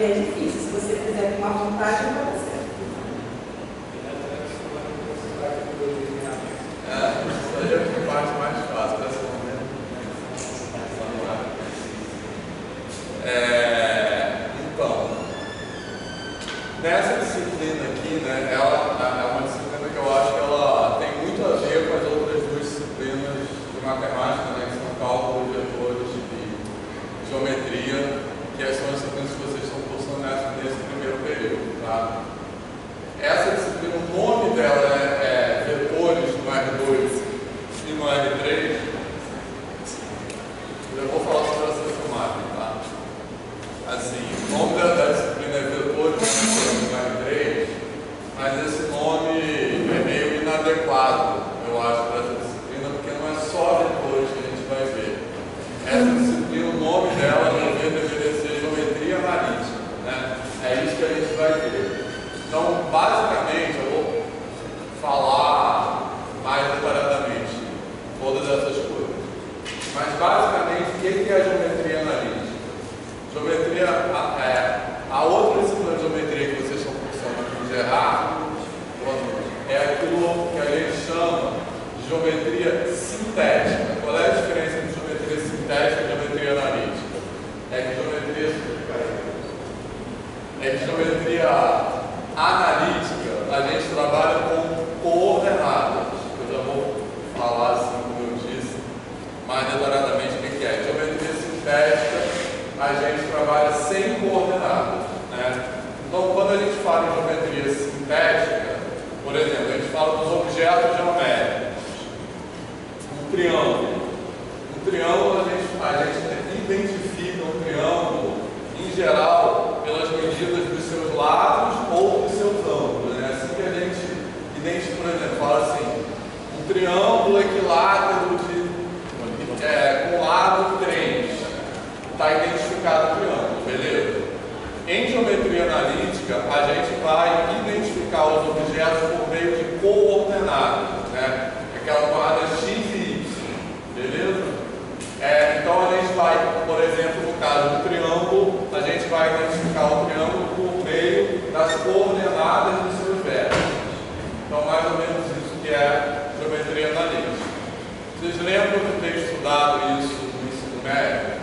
ele é difícil. Se você fizer com uma vontade, não vai dar certo. Isso aí é a parte mais fácil dessa momento. Então, nessa disciplina aqui, né, ela é uma disciplina que eu acho que ela tem muito a ver com as outras duas disciplinas de matemática, né, que são cálculo, vetores e geometria, que são as disciplinas que vocês estão cursando nesse primeiro período, tá? Essa disciplina, o nome dela é vetores no R2 e no R3. Eu vou falar sobre essa filmagem, tá? Assim, o nome da disciplina é vetores no R3, mas esse nome é meio inadequado, eu acho, para essa disciplina, porque não é só vetores que a gente vai ver. Essa disciplina, o nome dela, deveria ser geometria analítica, né? É isso que a gente vai ver. Então, basicamente, eu vou falar mais detalhadamente todas essas coisas. Mas, basicamente, o que é geometria analítica? Geometria, a outra disciplina de geometria que vocês estão cursando aqui em Gerard, é aquilo que a gente chama de geometria sintética. Qual é a diferença entre geometria sintética e geometria analítica? É que geometria analítica, a gente trabalha com coordenadas. Eu já vou falar, assim como eu disse, mais detalhadamente o que é. Geometria sintética, a gente trabalha sem coordenadas, né? Então, quando a gente fala em geometria sintética, por exemplo, a gente fala dos objetos geométricos. Um triângulo. Um triângulo, a gente identifica um triângulo, em geral, pelas medidas dos seus lados ou dos seus ângulos, né? Assim que a gente identifica, por exemplo, fala assim, um triângulo equilátero com lado 3, está identificado o triângulo, beleza? Em geometria analítica, a gente vai identificar os objetos por meio de coordenadas, né? Aquela coordenada x e y, beleza? Então a gente vai, por exemplo, no caso do triângulo, a gente vai identificar o triângulo por meio das coordenadas dos seus vértices. Então, mais ou menos isso que é geometria analítica. Vocês lembram de ter estudado isso no ensino médio?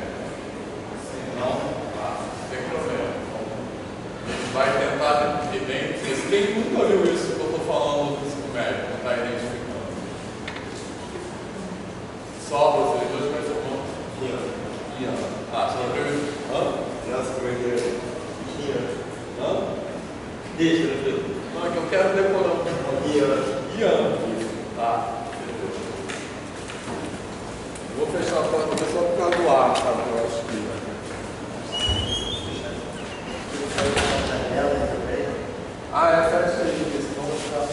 Sim, não? Não tem problema. A gente vai tentar identificar. Quem nunca viu isso que eu estou falando no ensino médio, não está identificando? Só vocês dois, mas eu não. Ian. Só o primeiro. Nossa, como é que é? Hã? Deixa, tranquilo. Não, é que eu quero decorar um pouco. Ian. Tá. Vou fechar a porta só por causa do ar, tá? Eu acho que. Fecha aí, porque senão vai ficar.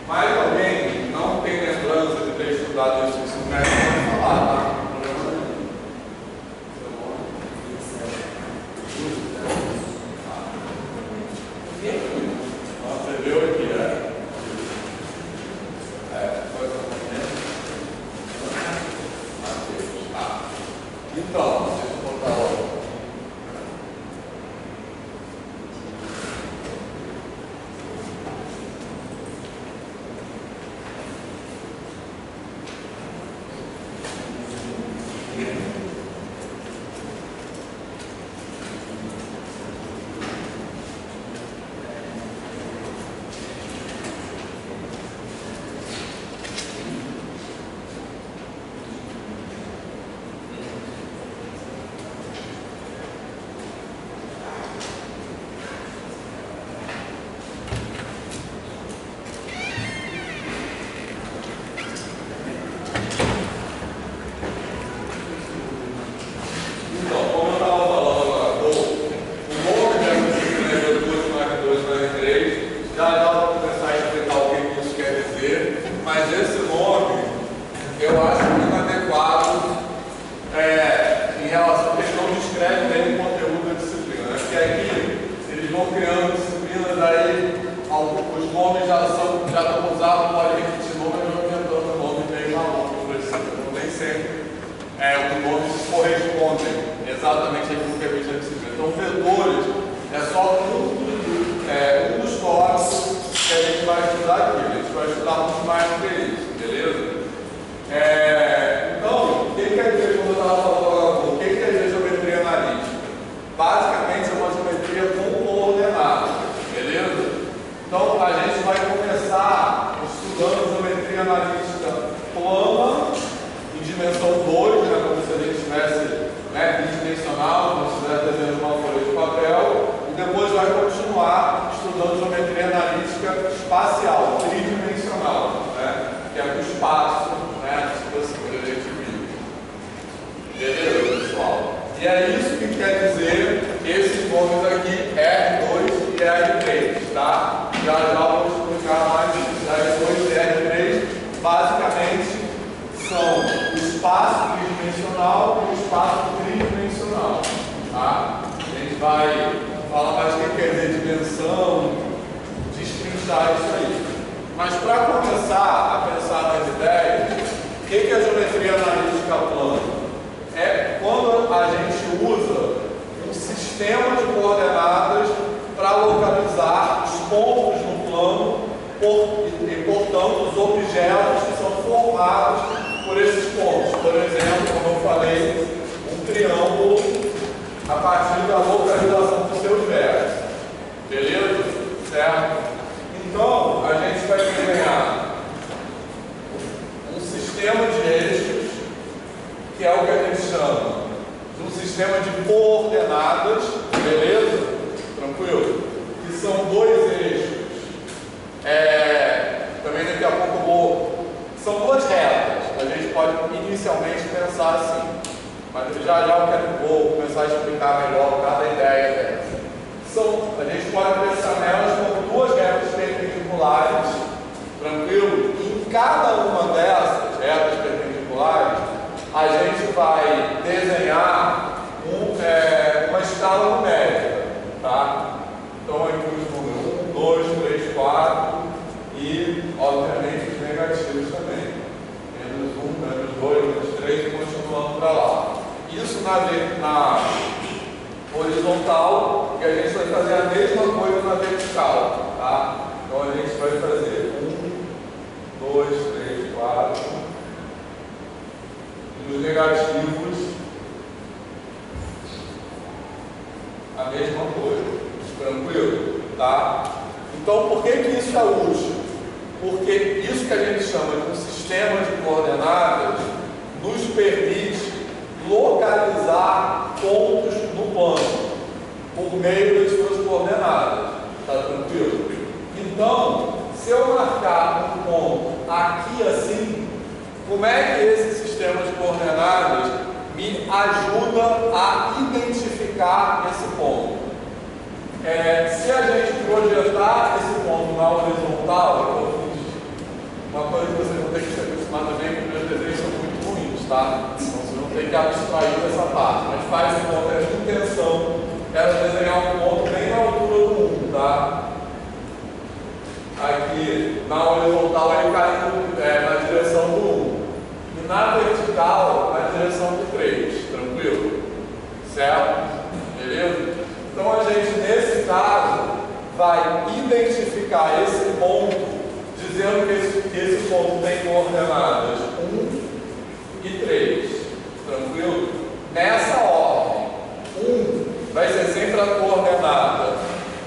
Mais alguém não tem lembrança de ter estudado isso no ensino médio, pode falar, tá? Não tem problema nenhum. Você viu aqui, né? Então, deixa eu botar logo. nomes já estão usados, pode repetir nome e aumentando o nome meio maluco, por exemplo. Então, nem sempre os nomes correspondem exatamente àquilo que a gente já decidiu. Então, vetores é só um dos tópicos que a gente vai estudar aqui. A gente vai estudar muito mais do que isso, beleza? Então, o que quer dizer, quando eu estava falando agora, o que quer dizer geometria analítica? Basicamente é uma geometria com coordenadas, beleza? Então, a gente vai começar estudando geometria analítica plana, em dimensão 2, né, como se a gente tivesse bidimensional, como se estivesse desenhando uma folha de papel, e depois vai continuar estudando geometria analítica espacial, tridimensional, né, que é o espaço, tipo assim, que a gente viu. Beleza, pessoal? E é isso que quer dizer esses nomes aqui, R2 e R3, tá? Já vou explicar mais R2 e R3, basicamente são o espaço tridimensional e o espaço tridimensional, tá? A gente vai falar mais o que quer dizer dimensão, destrinchar isso aí. Mas para começar a pensar nas ideias, o que é a geometria analítica plana? É quando a gente usa um sistema de coordenadas para localizar os pontos no plano e, portanto, os objetos que são formados por esses pontos. Por exemplo, como eu falei, um triângulo a partir da localização dos seus vértices. Beleza? Certo? Então, a gente vai desenhar um sistema de eixos, que é o que a gente chama de um sistema de coordenadas, beleza? Tranquilo? Que são dois eixos. Também daqui a pouco eu vou. São duas retas. A gente pode inicialmente pensar assim, mas já eu vou começar a explicar melhor cada ideia dessa. A gente pode pensar nelas como duas retas perpendiculares, tranquilo? E em cada uma dessas retas perpendiculares, a gente vai desenhar uma escala numérica, tá? Então, aqui os números 1, 2, 3, 4 e, obviamente, os negativos também. Menos 1, menos 2, menos 3 e continuando para lá. Isso na horizontal, e a gente vai fazer a mesma coisa na vertical, tá? Então, a gente vai fazer 1, 2, 3, 4 e os negativos a mesma coisa. Tranquilo? Tá? Então, por que isso é útil? Porque isso que a gente chama de um sistema de coordenadas nos permite localizar pontos no plano por meio das suas coordenadas. Tá tranquilo? Então, se eu marcar um ponto aqui assim, como é que esse sistema de coordenadas me ajuda a identificar esse ponto? Se a gente projetar esse ponto na horizontal, eu fiz uma coisa que vocês vão ter que se acostumar também, porque meus desenhos são muito ruins, tá? Então vocês vão ter que abstrair dessa parte. Mas faz de conta, a intenção era desenhar um ponto bem na altura do 1, tá? Aqui na horizontal ele cai na direção do 1. E na vertical, na direção do 3. Tranquilo? Certo? Beleza? Então a gente, nesse caso, vai identificar esse ponto, dizendo que esse ponto tem coordenadas 1 e 3. Tranquilo? Nessa ordem, 1 vai ser sempre a coordenada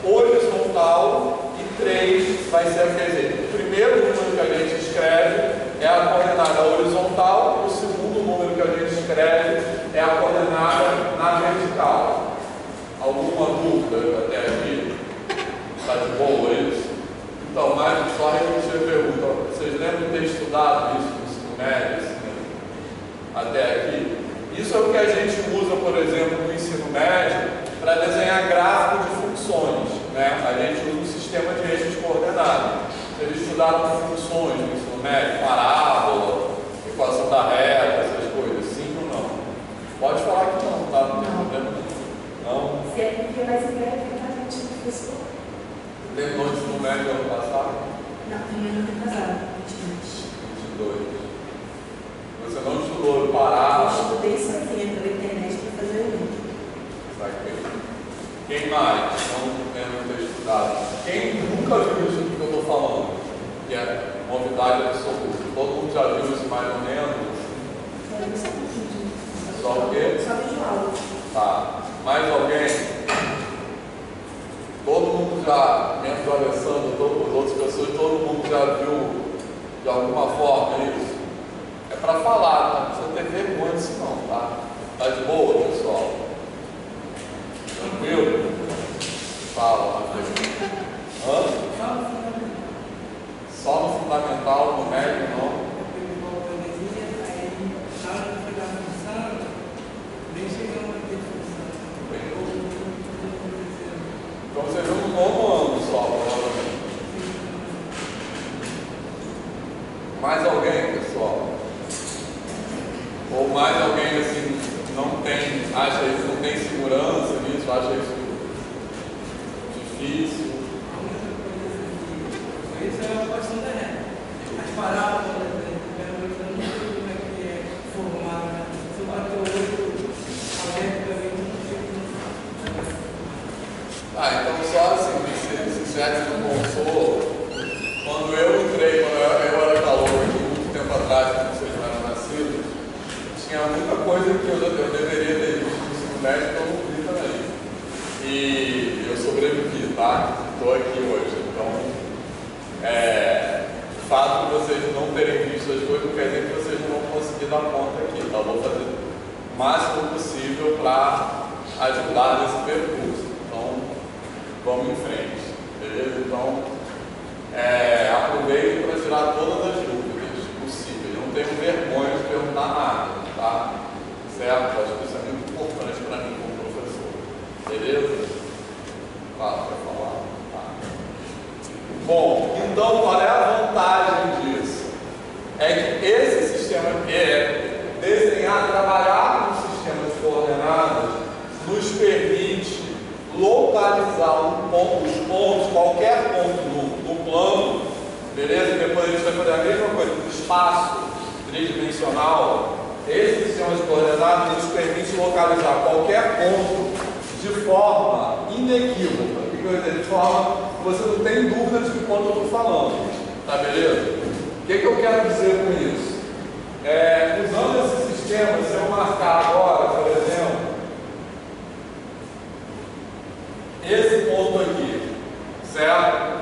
horizontal e 3 vai ser, quer dizer, o primeiro número que a gente escreve é a coordenada horizontal, o segundo número que a gente escreve é a coordenada na vertical. Alguma dúvida até aqui? Está de boa isso? Então, mas só repetir a pergunta. Vocês lembram de ter estudado isso no ensino médio, assim, até aqui? Isso é o que a gente usa, por exemplo, no ensino médio para desenhar gráfico de funções, né? A gente usa um sistema de eixos coordenados. Vocês estudaram funções no ensino médio, parábola, equação da reta, essas coisas, sim ou não? Pode falar que não, tá? Não tem problema. Não? Se é porque vai ser grande, a gente professor. Terminou de ensino médio ano passado? Não, primeiro ano retrasado, 22. Você não estudou parar? Eu estudei sozinha pela internet para fazer o livro. Quem mais não ter estudado? Quem nunca viu isso que eu estou falando? Que é novidade absoluta. Todo mundo já viu isso mais ou menos? Só o quê? Só vídeo aula. Tá. Mais alguém? Todo mundo já, menos o Alessandro, as outras pessoas, todo mundo já viu de alguma forma isso? É para falar, tá? Não precisa ter vergonha disso não, tá? Tá de boa, pessoal? Tranquilo? Fala, Matheus. Hã? Só no fundamental, no médio, não? Então você viu no novo ano só, provavelmente. Mais alguém, pessoal? Ou mais alguém assim não tem, acha isso, não tem segurança nisso, acha isso difícil? Isso é uma questão da reta. As parábolas, eu não sei como é que é formada. Se eu bater o olho aberto também, não sei Então só assim, se certo não consolo, quando eu entrei, quando eu era calor aqui, muito tempo atrás, quando vocês não eram nascidos, tinha muita coisa que eu deveria ter visto no ensino médio que eu não vi também. E eu sobrevivi, tá? Estou aqui hoje. Então, o fato de vocês não terem visto as coisas não quer dizer que vocês não vão conseguir dar conta aqui. Então, eu vou fazer o máximo possível para ajudar nesse percurso. Então, vamos em frente, beleza? Então, aproveite para tirar todas as dúvidas possíveis. Não tenho vergonha de perguntar nada, tá? Certo? Acho que isso é muito importante para mim como professor. Beleza? Fala, vai falar? Tá. Bom, então qual é a vantagem disso? É que esse sistema desenhar, trabalhar com sistemas de coordenadas nos permite localizar os pontos, qualquer ponto no plano, beleza? Depois a gente vai fazer a mesma coisa no espaço tridimensional. Esse sistema de coordenadas nos permite localizar qualquer ponto de forma inequívoca. O que eu ia dizer? De forma que você não tem dúvida de que ponto eu estou falando. Tá beleza? O que eu quero dizer com isso? Usando esse sistema, se eu marcar agora, por exemplo, esse ponto aqui, certo?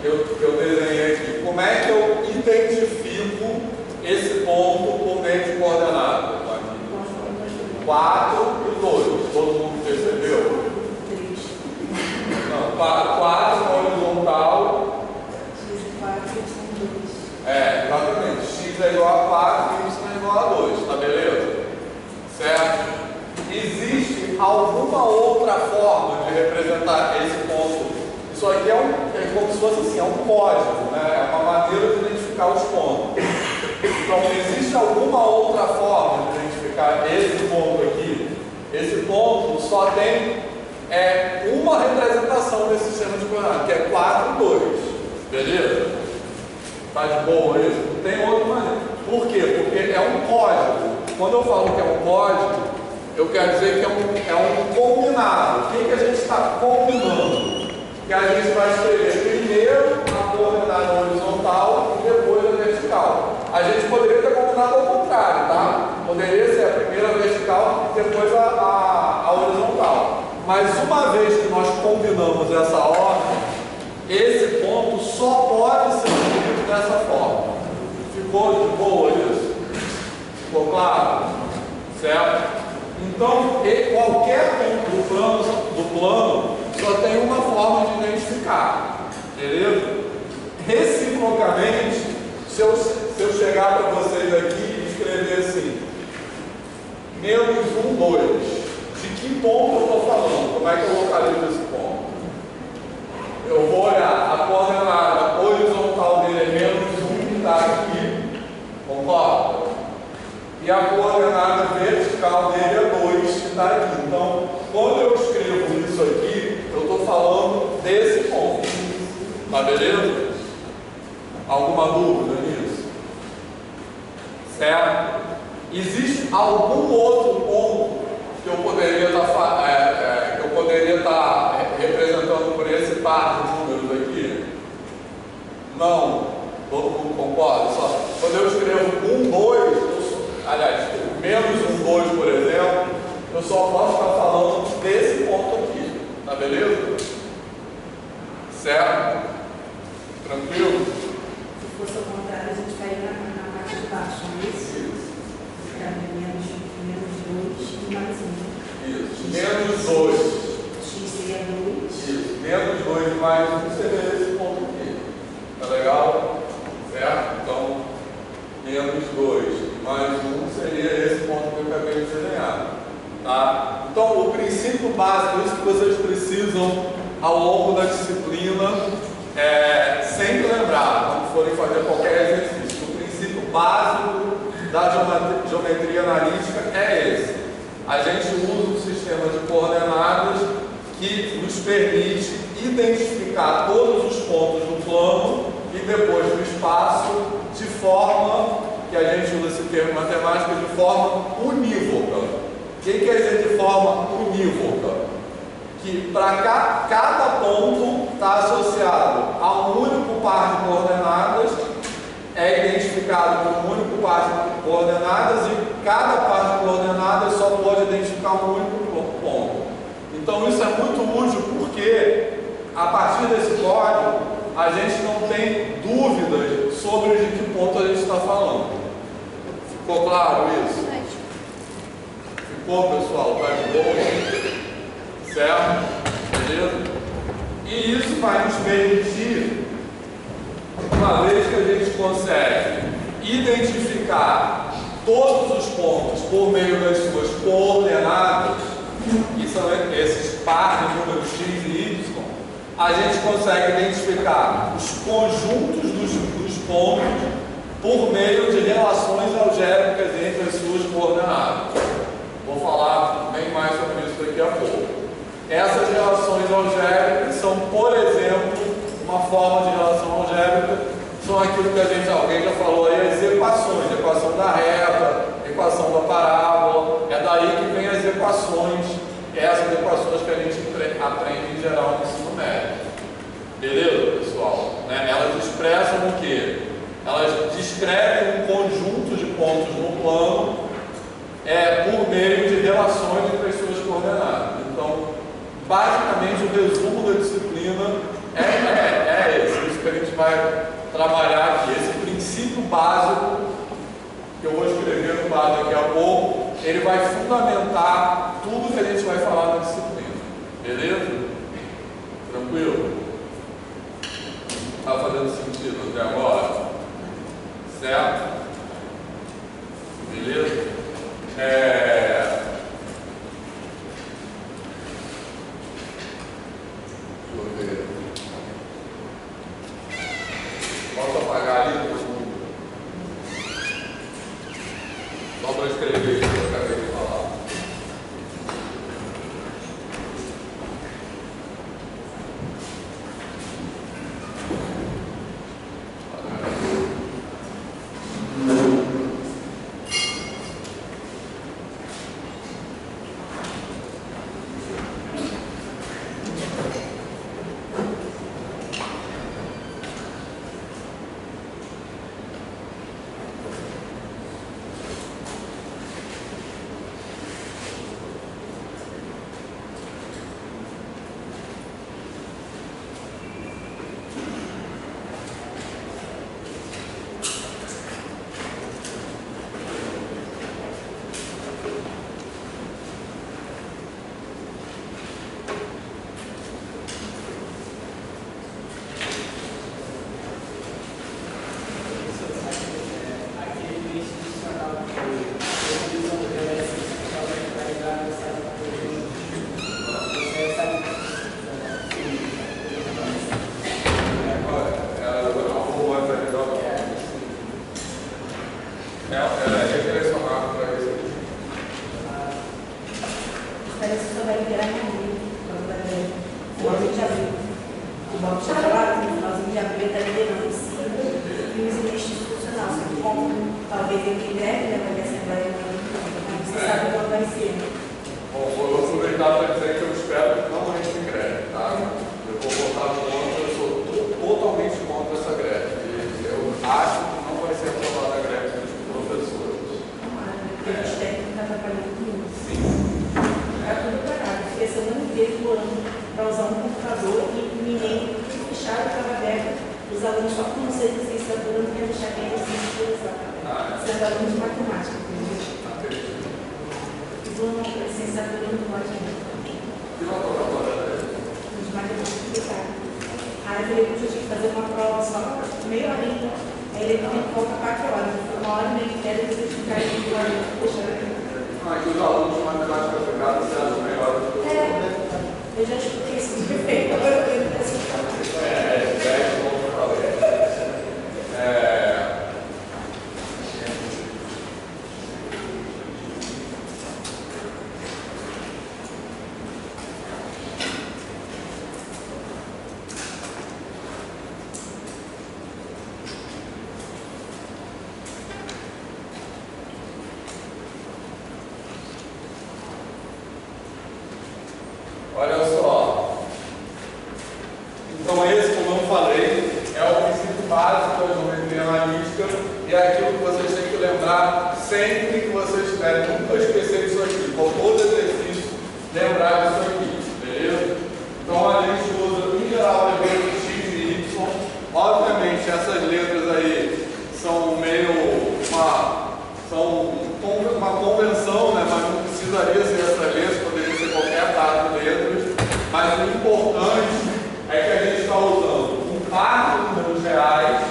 Eu desenhei aqui. Como é que eu identifico esse ponto por meio de coordenada? 4 e 2. Todo mundo percebeu? Não, 4 na horizontal. X é 4, Y são 2. Exatamente. X é igual a 4 e Y é igual a 2. Tá beleza? Certo? Existe alguma outra forma de representar esse ponto? Isso aqui é como se fosse assim, é um código, né? É uma maneira de identificar os pontos. Então, existe alguma outra forma de identificar esse ponto aqui? Esse ponto só tem uma representação desse sistema de coordenadas, que é 4 e 2. Beleza? Tá de boa isso? Não tem outra maneira. Por quê? Porque é um código. Quando eu falo que é um código, eu quero dizer que é um combinado. O que a gente está combinando? Que a gente vai escrever primeiro a coordenada horizontal e depois a vertical. A gente poderia ter combinado ao contrário, tá? Poderia ser a primeira vertical e depois a horizontal. Mas uma vez que nós combinamos essa ordem, esse ponto só pode ser escrito dessa forma. Ficou de boa isso? Ficou claro? Certo? Então, qualquer ponto do plano só tem uma forma de identificar. Beleza? Reciprocamente, se eu chegar para vocês aqui e escrever assim, menos 1, 2, de que ponto eu estou falando? Como é que eu localizo esse ponto? Eu vou olhar a coordenada horizontal dele é menos 1, que está aqui, concorda? E a coordenada vertical dele é 2, que está aqui. Então, quando eu escrevo isso aqui, eu estou falando desse ponto. Tá beleza? Alguma dúvida nisso? Certo? Existe algum outro ponto que eu poderia estar representando por esse par de números aqui? Não. Todo mundo concorda? Só quando eu escrevo 1, 2, aliás, menos 1, 2, por exemplo, eu só posso estar falando desse ponto aqui. Tá beleza? Certo? Tranquilo? Se fosse ao contrário, a gente vai na parte de baixo, não é isso? Menos 2 e mais 1. Isso. Menos 2. X seria 2. Isso. Menos 2 e mais 1 seria esse ponto aqui. Tá legal? Certo? Então, menos 2 e mais 1 seria esse ponto que eu acabei de desenhar. Tá? Então, o princípio básico, isso que vocês precisam ao longo da disciplina, sempre lembrar, quando forem fazer qualquer exercício, o princípio básico da geometria analítica é esse. A gente usa um sistema de coordenadas que nos permite identificar todos os pontos do plano e depois do espaço de forma, que a gente usa esse termo matemático, de forma unívoca. O que quer dizer de forma unívoca? Que para cada ponto está associado a um único par de coordenadas, é identificado por um único par de coordenadas e cada par de coordenadas só pode identificar um único ponto. Então isso é muito útil porque a partir desse código a gente não tem dúvidas sobre de que ponto a gente está falando. Ficou claro isso? Ficou, pessoal? Tá de boa? Certo? Beleza? E isso vai nos permitir, uma vez que a gente consegue identificar todos os pontos por meio das suas coordenadas, que são esses pares de números x e y, a gente consegue identificar os conjuntos dos pontos por meio de relações algébricas entre as suas coordenadas. Vou falar bem mais sobre isso daqui a pouco. Essas relações algébricas são, por exemplo, uma forma de relação algébrica, são aquilo que alguém já falou aí, as equações, equação da reta, equação da parábola, é daí que vem as equações, essas equações que a gente aprende em geral no ensino médio. Beleza, pessoal? Elas expressam o quê? Elas descrevem um conjunto de pontos no plano por meio de relações entre as suas coordenadas. Então, basicamente, o resumo da disciplina é esse. Isso que a gente vai trabalhar aqui. Esse princípio básico, que eu vou escrever no lado daqui a pouco, ele vai fundamentar tudo que a gente vai falar na disciplina. Beleza? Tranquilo? Está fazendo sentido até agora? Certo? Beleza? Posso apagar ali? Só para escrever isso que eu acabei de falar. talvez entre breve, né, vai ter assembleia, você sabe qual vai ser. Bom, eu vou aproveitar para dizer que eu espero que não entre em greve, tá? Eu vou votar contra, eu sou totalmente contra essa greve. Eu acho que não vai ser aprovada a greve dos professores. Porque os técnicos estão trabalhando muito. Sim. Está tudo parado. Fiquei a semana inteira voando para usar um computador e ninguém fechado, estava aberto. Os alunos só com vocês de licenciatura não querem deixar quem assim de usar. Sendo alunos de matemática, entendeu? Fiz uma licenciatura no Guarani. E uma prova Os matemáticos explicaram. Aí eu falei, puxa, eu tinha que fazer uma prova só meia horinha. Aí ele tem que voltar 4 horas. Eu falei, 1 hora e meia inteira, eles explicaram que eu puxa. que os alunos de matemática aplicada se acham melhores do que Eu já expliquei isso de perfeito. Agora eu tenho que explicar. Olha só, então esse, como eu falei, é o princípio básico da geometria analítica e é aquilo que vocês têm que lembrar sempre que vocês tiverem, nunca esquecer disso aqui, com todo exercício, lembrar disso aqui, beleza? Então a gente usa, em geral, as letras X e Y, obviamente essas letras aí são meio uma convenção, né? Mas não precisaria ser essas letras, poderia ser qualquer par de letras, mas o importante é que a gente está usando um par de números reais,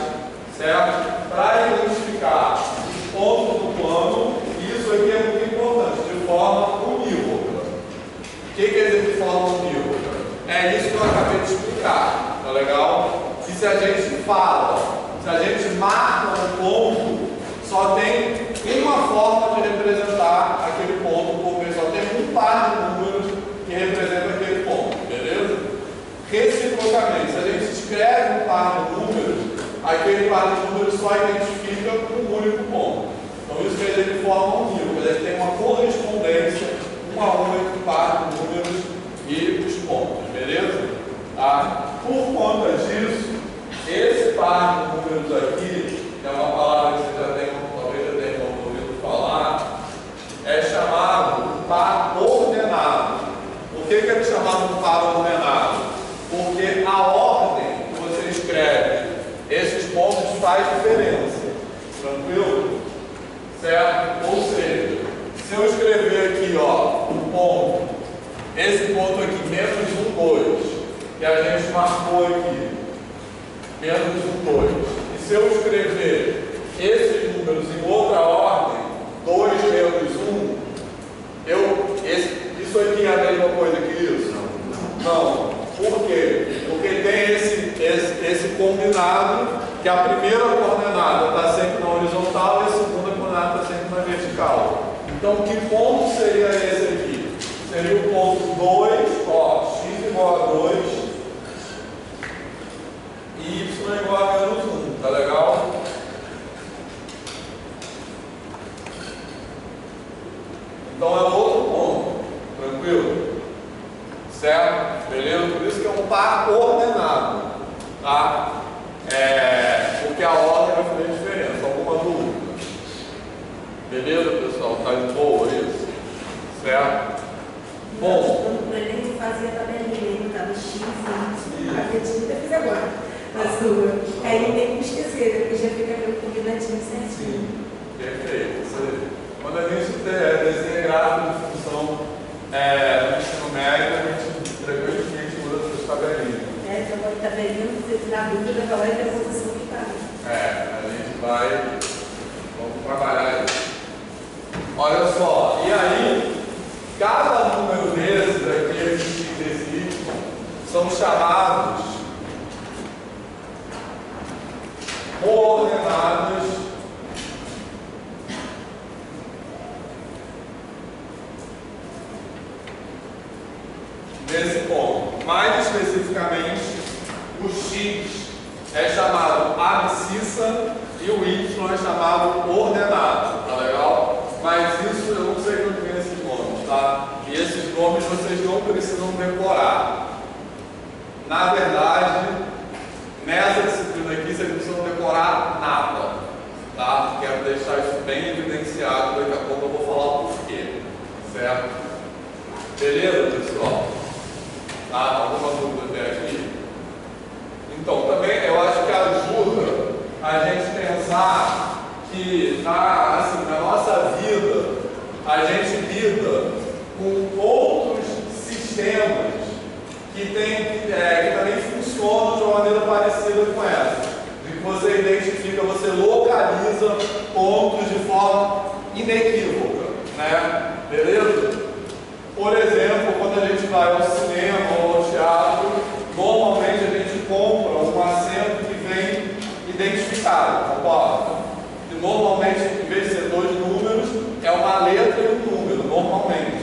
certo? Para identificar os pontos do plano, e isso aqui é muito importante, de forma unívoca. O que quer dizer de forma unívoca? É isso que eu acabei de explicar, tá legal? E se a gente fala, se a gente marca um ponto, só tem uma forma de representar aquele ponto, porque só tem um par de números que representa aquele ponto, beleza? Reciprocamente, se a gente escreve um par de números, aquele par de números só identifica um único ponto. Então isso quer dizer de forma unívoca, a gente tem uma correspondência um a um entre o par de números e os pontos, beleza? Tá? Por conta disso, esse par de números aqui, que é uma palavra que você já tem, talvez já tenham ouvido falar, é chamado par ordenado. Por que é chamado de par ordenado? Porque a ordem que você escreve esses pontos faz diferença. Tranquilo? Certo? Ou seja, se eu escrever aqui, ó, um ponto, esse ponto aqui, menos um 2, que a gente marcou aqui, menos um 2. E se eu escrever esses números em outra ordem, 2 menos 1, isso aqui é a mesma coisa que isso? Não. Por quê? Porque tem esse combinado que a primeira coordenada está sempre na horizontal e a segunda coordenada está sempre na vertical. Então, que ponto seria esse aqui? Seria o ponto 2, ó, x igual a 2 e y igual a menos 1, tá legal? Então é outro ponto, tranquilo? Certo? Beleza? Por isso que é um par ordenado, tá? Porque a ordem vai fazer diferença, alguma dúvida? Beleza, pessoal? Tá de boa isso? Certo? Bom. Quando o Enem fazia a tabelinha, ele estava X e Y, acredito que eu fiz agora, na sua. Aí não tem como esquecer, depois já fica aquele combinadinho certinho. Sim, perfeito. Quando a gente desenha gráfico de função no ensino médio, a gente frequentemente usa essas tabelinhas. Então agora tabelinha, você na dúvida, qual é a posição que está. A gente vamos trabalhar isso. Olha só, e aí, cada número desses aqui, esses x e y, são chamados coordenadas desse ponto. Mais especificamente, o x é chamado abscissa e o Y é chamado ordenado, tá legal? Mas isso eu não sei de onde vem esses nomes, tá? E esses nomes vocês não precisam decorar. Na verdade, nessa disciplina aqui vocês não precisam decorar nada, tá? Quero deixar isso bem evidenciado, daqui a pouco eu vou falar o porquê, certo? Beleza, pessoal? Tá? Alguma dúvida até aqui? Então, também eu acho que ajuda a gente pensar que na nossa vida a gente lida com outros sistemas que também funcionam de uma maneira parecida com essa. De que você identifica, você localiza pontos de forma inequívoca, né? Beleza? Por exemplo, quando a gente vai ao cinema ou ao teatro, normalmente a gente compra um assento que vem identificado, concorda? E normalmente, em vez de ser 2 números, é uma letra e um número, normalmente,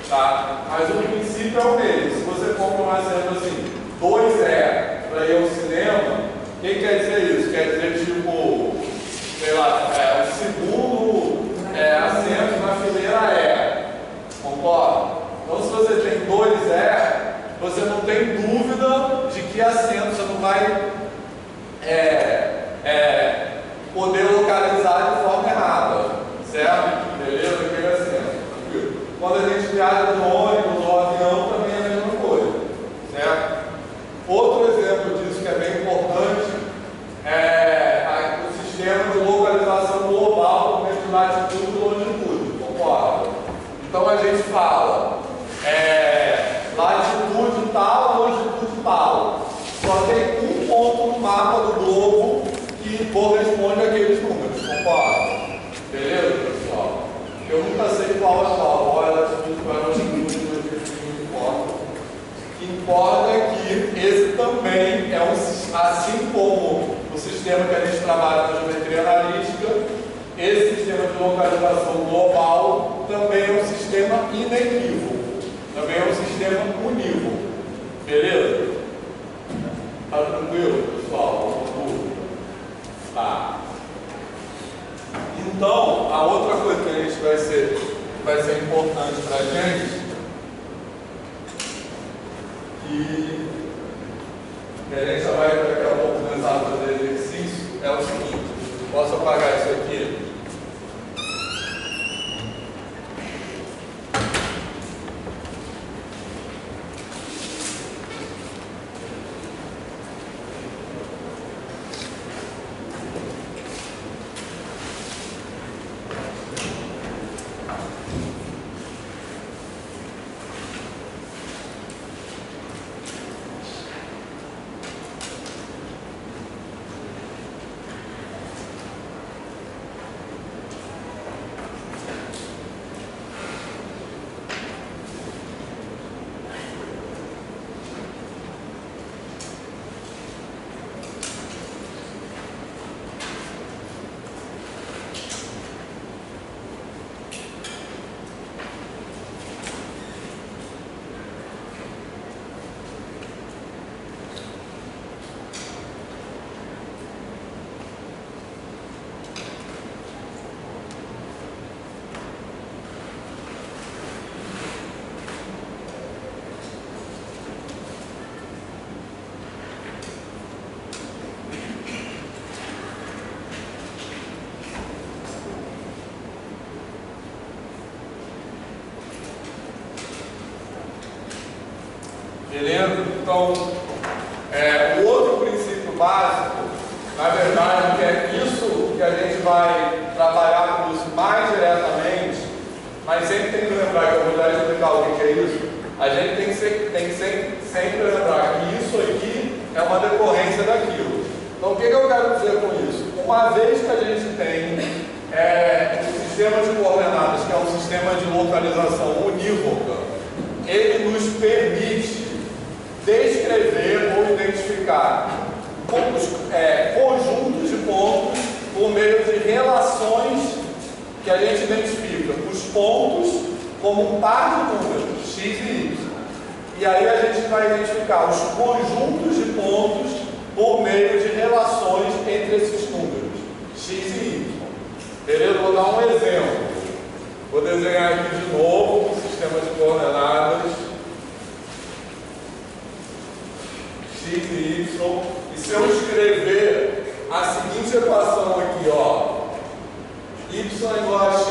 tá? Mas o princípio é o mesmo. Se você compra um assento assim, 2E para ir ao cinema, o que quer dizer isso? Quer dizer, tipo, sei lá, o segundo assento na fileira E, concorda? Então, se você tem 2E, você não tem dúvida de que assento você não vai poder localizar de forma errada, certo? Beleza? Aquele assento, tranquilo. Quando a gente viaja de ônibus ou avião, também é a mesma coisa, certo? Outro exemplo disso que é bem importante é o sistema de localização global por meio de latitude e longitude, concorda? Então a gente fala latitude tal, longitude tal. Só tem um ponto no mapa do globo que corresponde àqueles números, concorda? Beleza, pessoal? Eu nunca sei qual é a latitude, qual é a longitude, não importa. O que importa é que esse também é assim como o sistema que a gente trabalha na geometria analítica, esse sistema de localização global também é um sistema inequívoco, também é um sistema unívoco. Beleza? Tá tranquilo, pessoal? Tá. Então, a outra coisa que a gente vai ser importante para a gente, que a gente já vai daqui a pouco começar a fazer exercício, é o seguinte: posso apagar isso aqui? Beleza? Então, o outro princípio básico, na verdade, que é isso que a gente vai trabalhar com isso mais diretamente, mas sempre tem que lembrar, que eu vou já explicar o que é isso, a gente tem que sempre lembrar que isso aqui é uma decorrência daquilo. Então, o que eu quero dizer com isso? Uma vez que a gente tem o sistema de coordenadas, que é um sistema de localização unívoca, ele nos permite descrever ou identificar conjuntos de pontos por meio de relações que a gente identifica os pontos como um par de números, x e y. E aí a gente vai identificar os conjuntos de pontos por meio de relações entre esses números, Vou desenhar aqui de novo o sistema de coordenadas x e y. E se eu escrever a seguinte equação aqui, ó, y igual a x,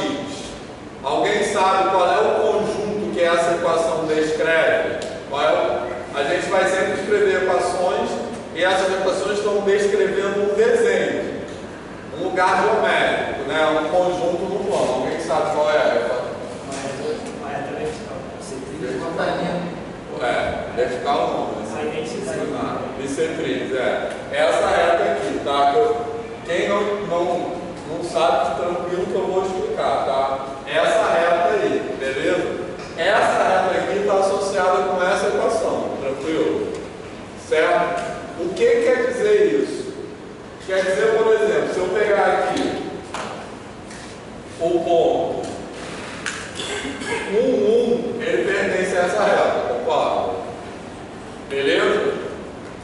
alguém sabe qual é o conjunto que essa equação descreve? A gente vai sempre escrever equações e essas equações estão descrevendo um desenho, um lugar geométrico, né? Um conjunto no plano. Alguém sabe qual é? Vertical não, né? Bissetriz, essa reta aqui, tá? Quem não sabe, tranquilo que eu vou explicar, tá? Essa reta aí, beleza? Essa reta aqui está associada com essa equação, tranquilo? Certo? O que quer dizer isso? Quer dizer, por exemplo, se eu pegar aqui o ponto 1, ele pertence a essa reta, concorda? Beleza?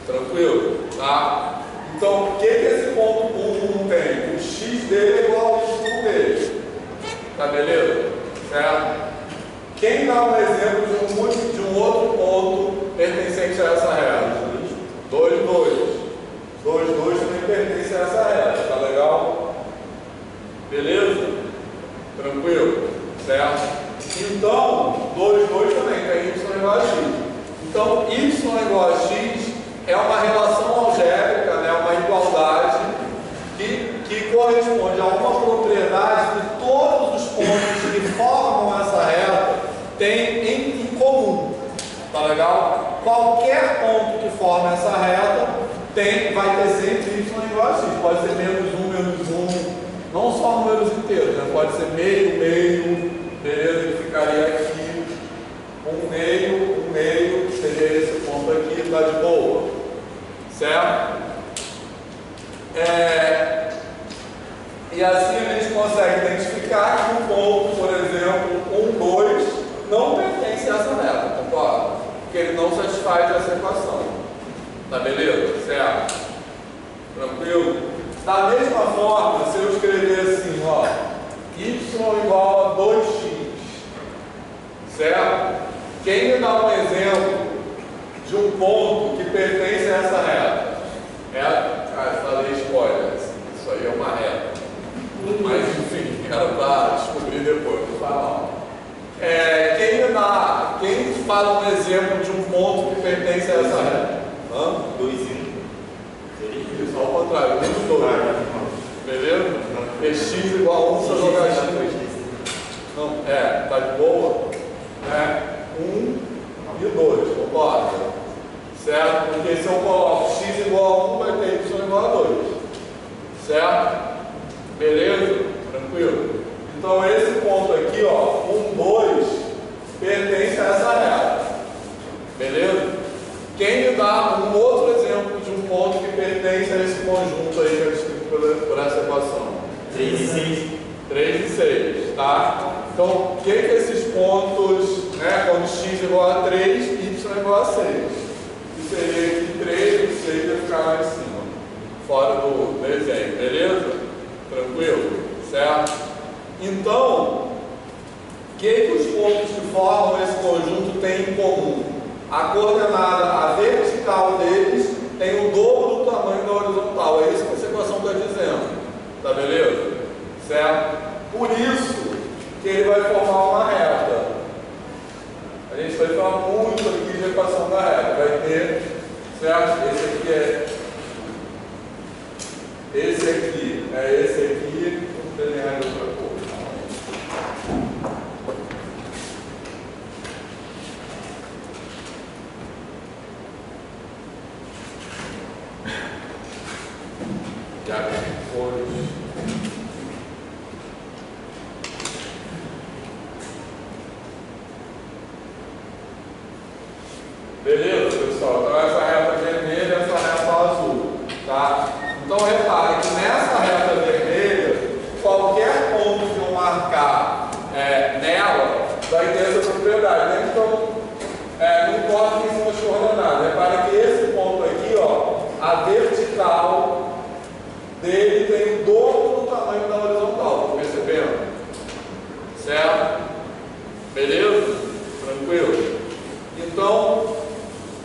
Tranquilo? Tá? Então, o que esse ponto 1 tem? O x dele é igual ao y dele. Tá beleza? Certo? Quem dá um exemplo de um outro ponto pertencente a essa reta? 2, 2 também pertence a essa reta. Tá legal? Beleza? Tranquilo? Certo? Então, 2, 2 também tem y igual a x. Então, y igual a x é uma relação algébrica, né, uma igualdade que corresponde a uma propriedade que todos os pontos que formam essa reta têm em comum. Tá legal? Qualquer ponto que forma essa reta vai ter sempre y igual a x. Pode ser menos 1, não só números inteiros, né? Pode ser meio, beleza? Que ficaria aqui 1 meio, seria esse ponto aqui, tá de boa, certo? E assim a gente consegue identificar que um ponto, por exemplo, 1, 2, não pertence a essa reta, concorda? Porque ele não satisfaz essa equação. Tá beleza? Certo? Tranquilo? Da mesma forma, se eu escrever assim, ó, y igual a 2x, certo? Quem me dá um exemplo de um ponto que pertence a essa reta? Falei spoiler, isso aí é uma reta. Mas enfim, era para descobrir depois, vou falar. Quem fala um exemplo de um ponto que pertence a essa reta? 2 e 1. Isso, ao contrário, 1 e 2. Beleza? É x igual a 1, se eu jogar x. Não, tá de boa? 1 e 2, concorda? Certo? Porque se eu coloco x igual a 1, vai ter y igual a 2. Certo? Beleza? Tranquilo? Então esse ponto aqui, ó, 1, 2, pertence a essa reta. Beleza? Quem me dá um outro exemplo de um ponto que pertence a esse conjunto aí que é descrito por essa equação? 3 e 6. 3 e 6, tá? Então, o que esses pontos, né, quando x igual a 3, y igual a 6? Isso seria aqui 3 e 6 vai ficar lá em cima, fora do desenho, beleza? Tranquilo? Certo? Então, o que os pontos que formam esse conjunto têm em comum? A coordenada, a vertical deles, tem o dobro do tamanho da horizontal. É isso que essa equação está dizendo. Tá beleza? Certo? Por isso que ele vai formar uma reta. A gente vai falar muito aqui de equação da reta. Vai ter, certo? Esse aqui é esse aqui. Vamos desenhar de outra cor. Já tem cores. Beleza, pessoal? Então essa reta vermelha, essa reta azul, tá? Então repare que nessa reta vermelha, qualquer ponto que eu marcar nela vai ter essa propriedade, né? Então, não importa quem são as coordenadas. Repare que esse ponto aqui, ó, a vertical dele tem o dobro do tamanho da horizontal, tá percebendo? Certo? Beleza? Tranquilo? Então,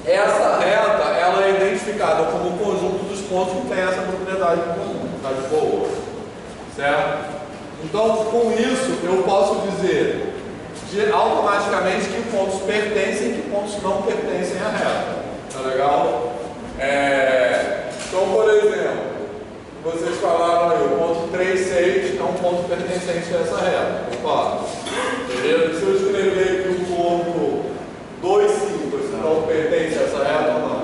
essa reta, ela é identificada como o conjunto dos pontos que tem essa propriedade em comum. Tá de boa? Certo? Então, com isso, eu posso dizer automaticamente que pontos pertencem e que pontos não pertencem à reta. Tá legal? Então, por exemplo, vocês falaram aí, o ponto 3, 6 é um ponto pertencente a essa reta. Opa, beleza? Se eu escrever aqui o ponto 2, 5, esse ponto pertence a essa reta ou não?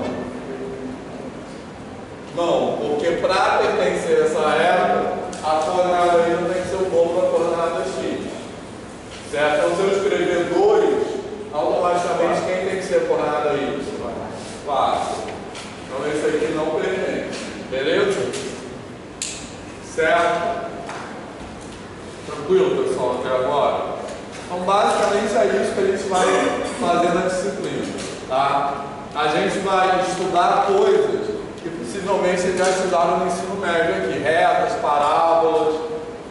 Não, porque para pertencer a essa reta, a coordenada aí não tem que ser o dobro da coordenada x. Certo? Então, se eu escrever 2, automaticamente quem tem que ser a coordenada y? 4. Então, esse aqui não pertence. Beleza? Certo? Tranquilo, pessoal, até agora? Então, basicamente é isso que a gente vai fazer na disciplina. Tá? A gente vai estudar coisas que possivelmente vocês já estudaram no ensino médio aqui. Retas, parábolas,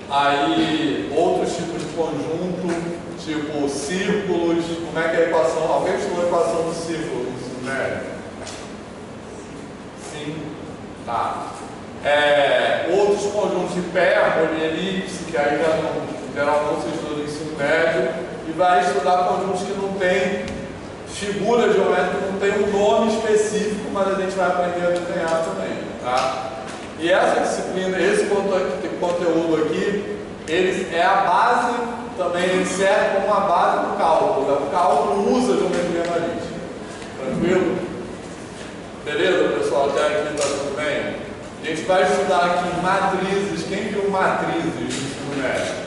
aí outros tipos de conjunto, tipo círculos. Como é que é a equação? Alguém estudou a equação do círculo no ensino médio? Sim. Tá. Outros conjuntos de hipérbole, elipse, que aí em geral não se estuda no ensino médio, e vai estudar conjuntos que não tem figura geométrica, não tem um nome específico, mas a gente vai aprender a desenhar também. Tá? E essa disciplina, esse conteúdo aqui, ele é a base, também ele serve como a base do cálculo. O cálculo usa geometria analítica. Tranquilo? Beleza, pessoal? Até aqui está tudo bem? A gente vai estudar aqui matrizes. Quem viu matrizes no ensino médio?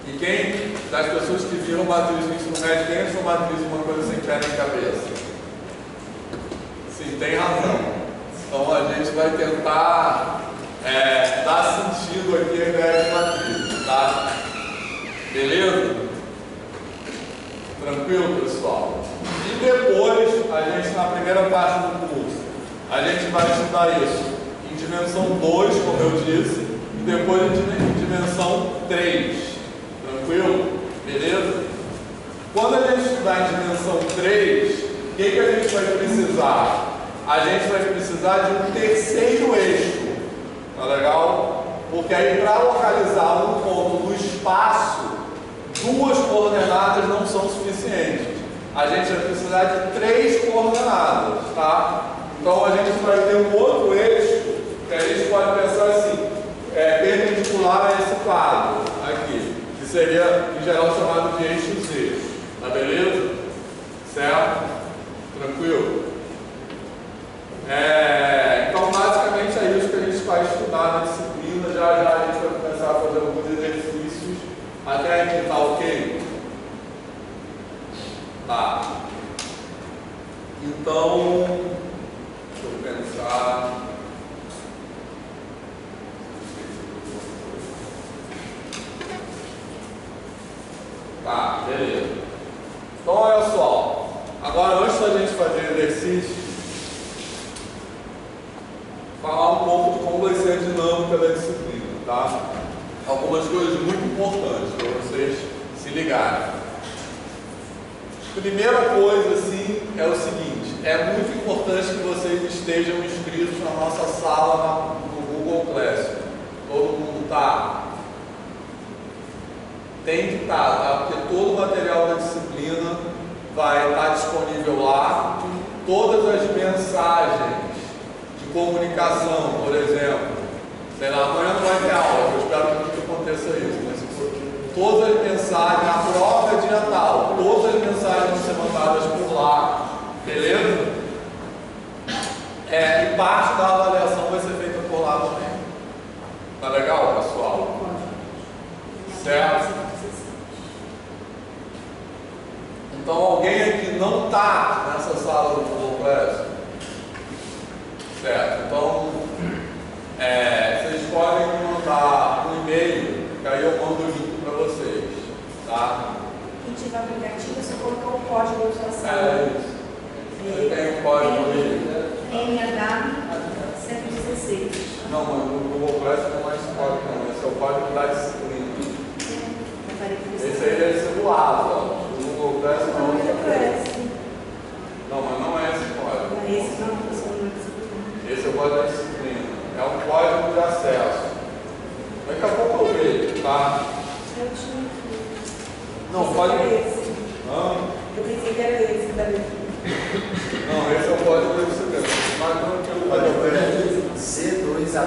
E quem das pessoas que viram matriz no ensino médio, quem achou matriz uma coisa sem pé nem cabeça? Sim, tem razão. Então a gente vai tentar dar sentido aqui a ideia de matriz, tá? Beleza? Tranquilo, pessoal? E depois, a gente na primeira parte do curso, a gente vai estudar isso em dimensão 2, como eu disse, e depois em dimensão 3. Tranquilo? Beleza? Quando a gente estudar em dimensão 3, o que a gente vai precisar? A gente vai precisar de um terceiro eixo. Tá legal? Porque aí para localizar um ponto no espaço, 2 coordenadas não são suficientes. A gente vai precisar de 3 coordenadas, tá? Então a gente vai ter um outro eixo que a gente pode pensar assim, perpendicular a esse quadro aqui, que seria em geral chamado de eixo Z. Tá beleza? Certo? Tranquilo? Então basicamente é isso que a gente vai estudar na disciplina. Já a gente vai começar a fazer alguns exercícios. Até aqui tá ok? Tá. Então, deixa eu pensar. Tá, beleza. Então, olha só. Agora, antes da gente fazer exercício, falar um pouco de como vai ser a dinâmica da disciplina, tá? Algumas coisas muito importantes para vocês se ligarem. Primeira coisa, assim, é o seguinte: é muito importante que vocês estejam inscritos na nossa sala no Google Classroom. Todo mundo está? Tem que estar, tá? Porque todo o material da disciplina vai estar disponível lá. Todas as mensagens de comunicação, por exemplo. Sei lá, amanhã não vai ter aula, eu espero que nunca aconteça isso. Mas todas as mensagens, a prova é dia tal, todas as mensagens vão ser mandadas por lá, beleza? E parte da avaliação vai ser feita por lá também. Tá legal, pessoal? Certo? Então alguém aqui não está nessa sala do Google Classroom? Certo? Então, vocês podem me mandar um e-mail, que aí eu mando o link para vocês, tá? Quem tiver aplicativo, você colocou o código da sua sala. É isso. Tem um código ali. MH116. Não, mas no Google Classroom não é esse código, não. Esse é o código da disciplina. Vai tá? Não, pode. Eu pensei que era esse que estava aqui. Não, esse é o código do segredo. Mas não que eu falei. C2H.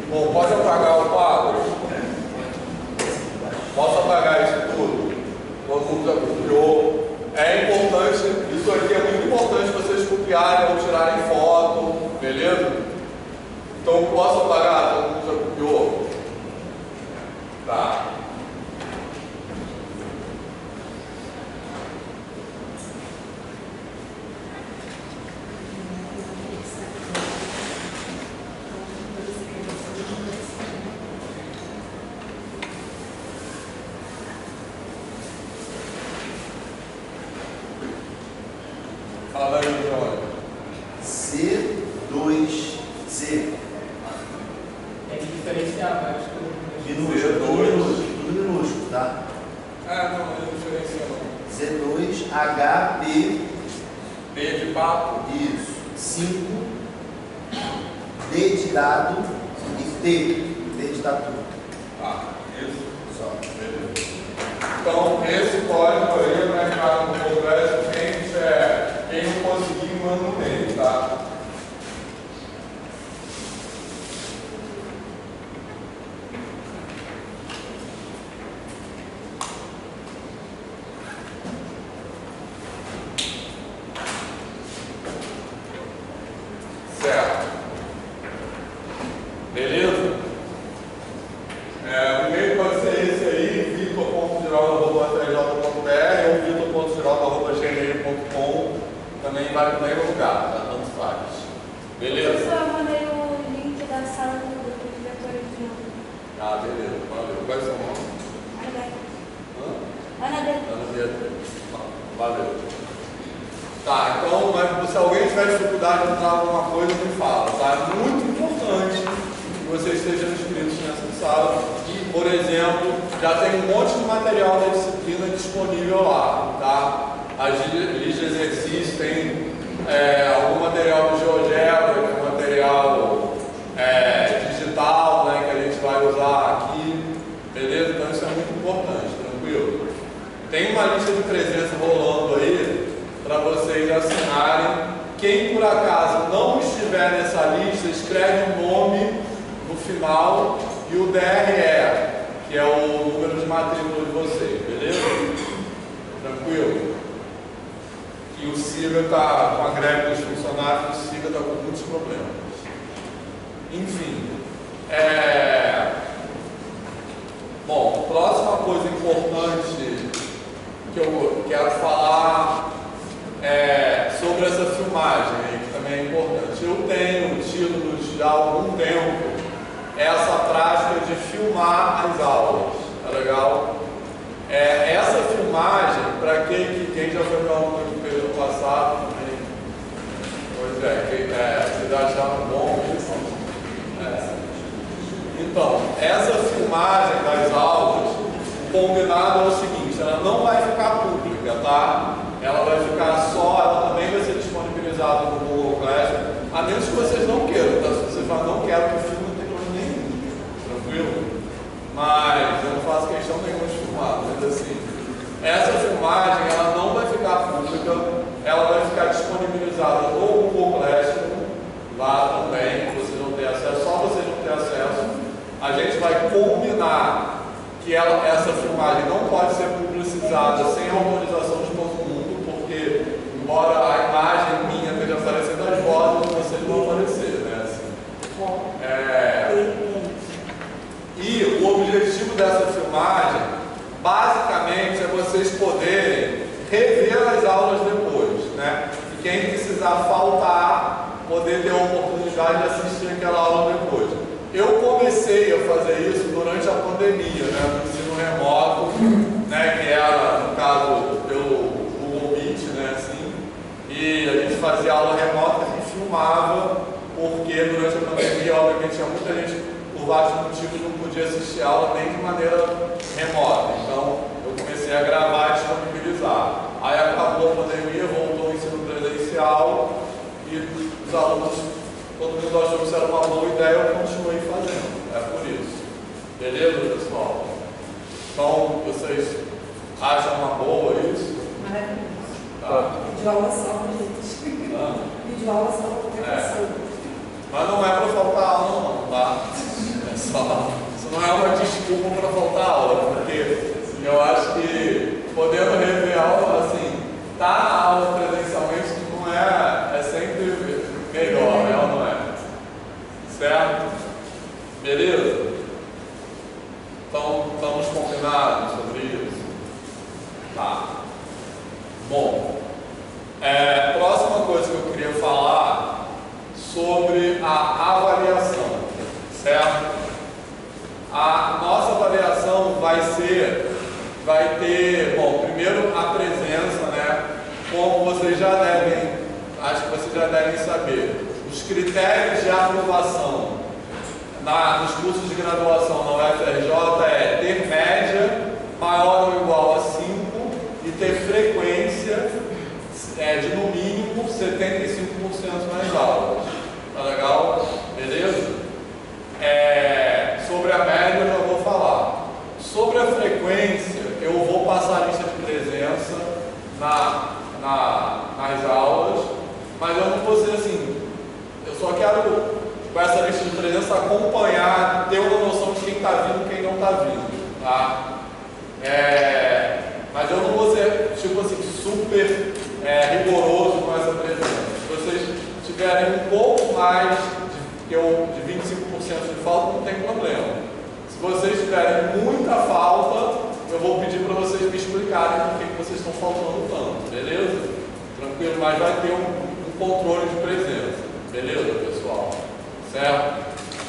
Bom, pode apagar o quadro? Posso apagar isso tudo? Todo mundo já copiou. É importante, isso aqui é muito importante vocês copiarem ou tirarem foto, beleza? Então posso apagar? Todo mundo já copiou? Tá. Fala aí, João. C2C. Tem que diferenciar, mas acho que Tudo minúsculo, tá? Ah, não, não diferencia não. C2HP. B de papo. Isso. 5. D de dado e T. D de tatu. Tá, isso. Só. Beleza. Então, esse código aí vai ficar no progresso. Quem não conseguir, manda no meio, tá? Certo. Beleza? O e-mail pode ser esse aí, vitor.giraldo@tj.br ou vitor.giraldo@gmail.com. Também vai no mesmo lugar, tá? Tanto faz. Beleza? Professor, eu mandei o link da sala do diretor aqui. Ah, beleza. Valeu. Qual é o seu nome? Ana Dele. Ana Beatriz. Valeu. Tá, então, mas se alguém tiver dificuldade de entrar alguma coisa, me fala, tá? É muito importante que vocês estejam inscritos nessa sala. E, por exemplo, já tem um monte de material da disciplina disponível lá, tá? A lista de exercício tem algum material do GeoGebra, que é material digital, né, que a gente vai usar aqui, beleza? Então isso é muito importante, tranquilo? Tem uma lista de presença rolando aí para vocês assinarem. Quem por acaso não estiver nessa lista, escreve o nome no final e o DRE, que é o número de matrícula de vocês, beleza? Tranquilo? E o SIGA está com a greve dos funcionários, o SIGA está com muitos problemas. Enfim, bom, próxima coisa importante que eu quero falar sobre essa filmagem, que também é importante. Eu tenho tido já há algum tempo essa prática de filmar as aulas, tá legal? Essa filmagem, para quem já foi meu aluno aqui no período passado, pois vocês acharam bom isso? Então, essa filmagem das aulas, o combinado é o seguinte, ela não vai ficar pública, tá? Ela vai ficar ela também vai ser disponibilizada no Google Classroom, a menos que vocês não queiram, tá? Se vocês falam, não quero que o filme, não tem problema nenhum, tranquilo? Mas eu não faço questão nenhuma de filmar, mas assim, essa filmagem ela não vai ficar pública, ela vai ficar disponibilizada no Google Classroom, lá também, vocês vão ter acesso, só vocês vão ter acesso. A gente vai combinar que essa filmagem não pode ser publicizada sem autorização de todo mundo, porque embora a imagem minha esteja aparecendo, as vozes de vocês vão aparecer, né? Assim, e o objetivo dessa filmagem, basicamente, é vocês poderem rever as aulas depois, né? E quem precisar faltar, poder ter a oportunidade de assistir aquela aula depois. Eu comecei a fazer isso durante a pandemia, né? No ensino remoto, né? Que era, no caso, pelo Google Meet, né? Assim, e a gente fazia aula remota e filmava, porque durante a pandemia, obviamente, tinha muita gente, por vários motivos, não podia assistir a aula nem de maneira remota. Então, eu comecei a gravar e disponibilizar. Aí acabou a pandemia, voltou o ensino presencial e os alunos todo mundo achou que isso era uma boa ideia, eu continuei fazendo. É por isso. Beleza, pessoal? Então, vocês acham uma boa isso? Maravilhoso. Tá. Videoaula só, gente. Tá. Videoaula só para qualquer pessoa. Mas não é para faltar aula, não, tá? É só, isso não é uma desculpa para faltar aula, porque eu acho que podendo rever aula, assim, tá na aula presencialmente não é sempre melhor, né? Ou não é? Certo? Beleza? Então, estamos combinados sobre isso? Tá. Bom, próxima coisa que eu queria falar sobre a avaliação, certo? A nossa avaliação vai ter, bom, primeiro a presença, né? Como vocês já devem, acho que vocês já devem saber, os critérios de aprovação nos cursos de graduação na UFRJ é ter média maior ou igual a 5 e ter frequência de no mínimo 75% nas aulas. Tá legal? Beleza? Sobre a média eu já vou falar. Sobre a frequência, eu vou passar a lista de presença nas aulas, mas eu não vou ser assim. Eu só quero, com essa lista de presença, acompanhar, ter uma noção de quem está vindo e quem não está vindo. Tá? Mas eu não vou ser, tipo assim, super rigoroso com essa presença. Se vocês tiverem um pouco mais de 25% de falta, não tem problema. Se vocês tiverem muita falta, eu vou pedir para vocês me explicarem por que vocês estão faltando tanto, beleza? Tranquilo, mas vai ter um controle de presença, beleza, pessoal? Certo?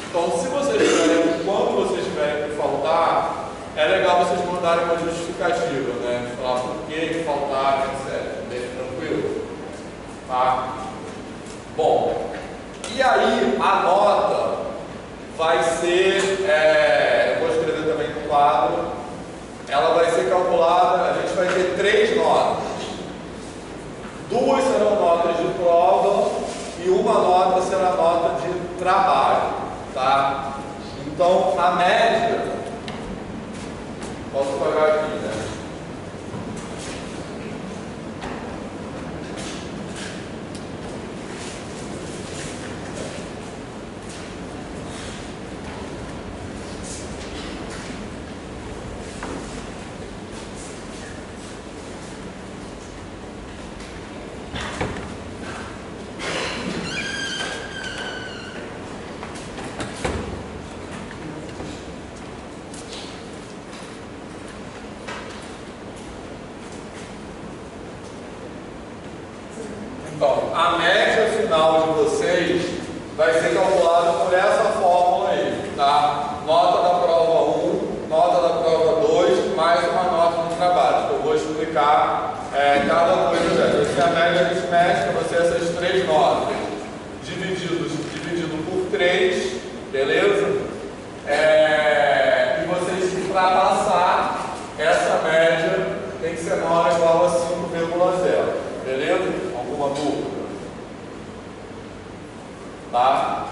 Então, se vocês tiverem, quando vocês tiverem que faltar, é legal vocês mandarem uma justificativa, né? Falar por que faltar, etc. Bem tranquilo? Tá? Bom, e aí a nota vai ser, eu vou escrever também no quadro, ela vai ser calculada, a gente vai ter 3 notas. 2 serão notas de prova e uma nota será nota de trabalho, tá? Então, a média, posso pagar aqui, né? Então, a média final de vocês vai ser calculada por essa fórmula aí, tá? Nota da prova 1, nota da prova 2, mais uma nota no trabalho. Eu vou explicar cada coisa dessa. Essa é a média aritmética, vai ser essas 3 notas, dividido por 3, beleza? E vocês, para passar, essa média tem que ser maior ou igual a 5,0, beleza? Alguma dúvida? Tá?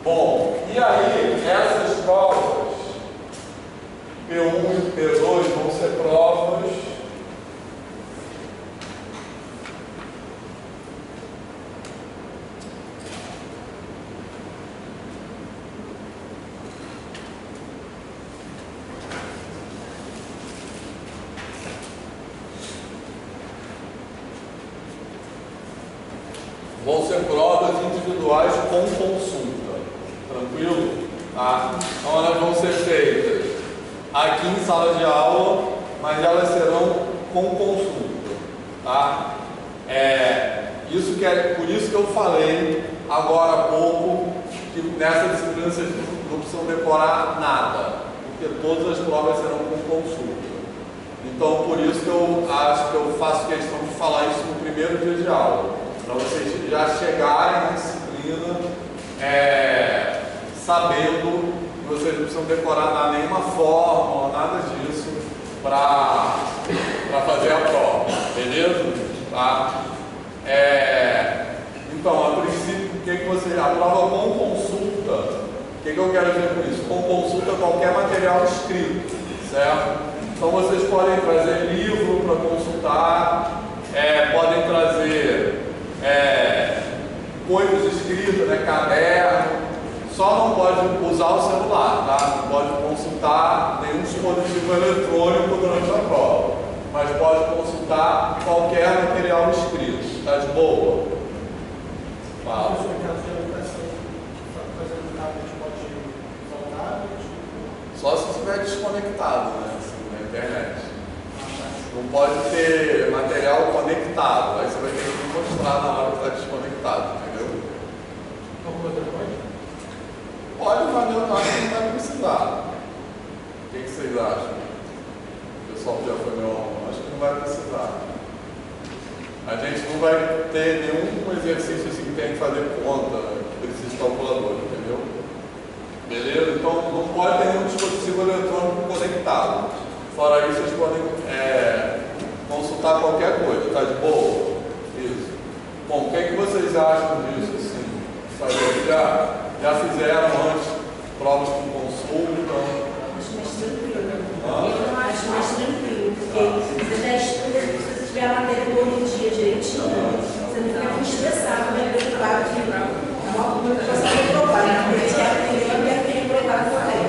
Bom, e aí essas provas P1 e P2 vão ser provas individuais com consulta, tranquilo? Tá? Então elas vão ser feitas aqui em sala de aula, mas elas serão com consulta, tá? Por isso que eu falei agora há pouco que nessa disciplina vocês não precisam decorar nada, porque todas as provas serão com consulta. Então por isso que eu acho que eu faço questão de falar isso no primeiro dia de aula, para vocês já chegarem na disciplina sabendo que vocês não precisam decorar nenhuma fórmula, nada disso, para fazer a prova, beleza? Tá? Então, a princípio, o que você, a prova com consulta, o que eu quero dizer com isso? Com consulta qualquer material escrito, certo? Então vocês podem trazer livro para consultar, podem trazer coisas escritas, né, caderno, só não pode usar o celular, tá? Não pode consultar nenhum dispositivo eletrônico durante a prova, mas pode consultar qualquer material escrito, tá de boa? Fala. Só se estiver desconectado, né? Assim, na internet. Não pode ter material conectado, aí você vai ter que mostrar na hora que está desconectado, entendeu? Pode, mas eu acho que não vai precisar. O que vocês acham? O pessoal que já foi meu aluno, acho que não vai precisar. A gente não vai ter nenhum exercício assim que tem que fazer conta, que precisa de calculador, entendeu? Beleza? Então não pode ter nenhum dispositivo eletrônico conectado. Fora isso, vocês podem consultar qualquer coisa, tá de boa? Isso. Bom, o que vocês acham disso? Assim? Vocês já fizeram antes provas com consulta? Acho mais tranquilo. Eu acho mais tranquilo, porque você já estuda, se você tiver a matéria todo dia direitinho, você não fica muito estressado, né? Preocupado que não posso reprovar, né? Porque quer reprovar a matéria.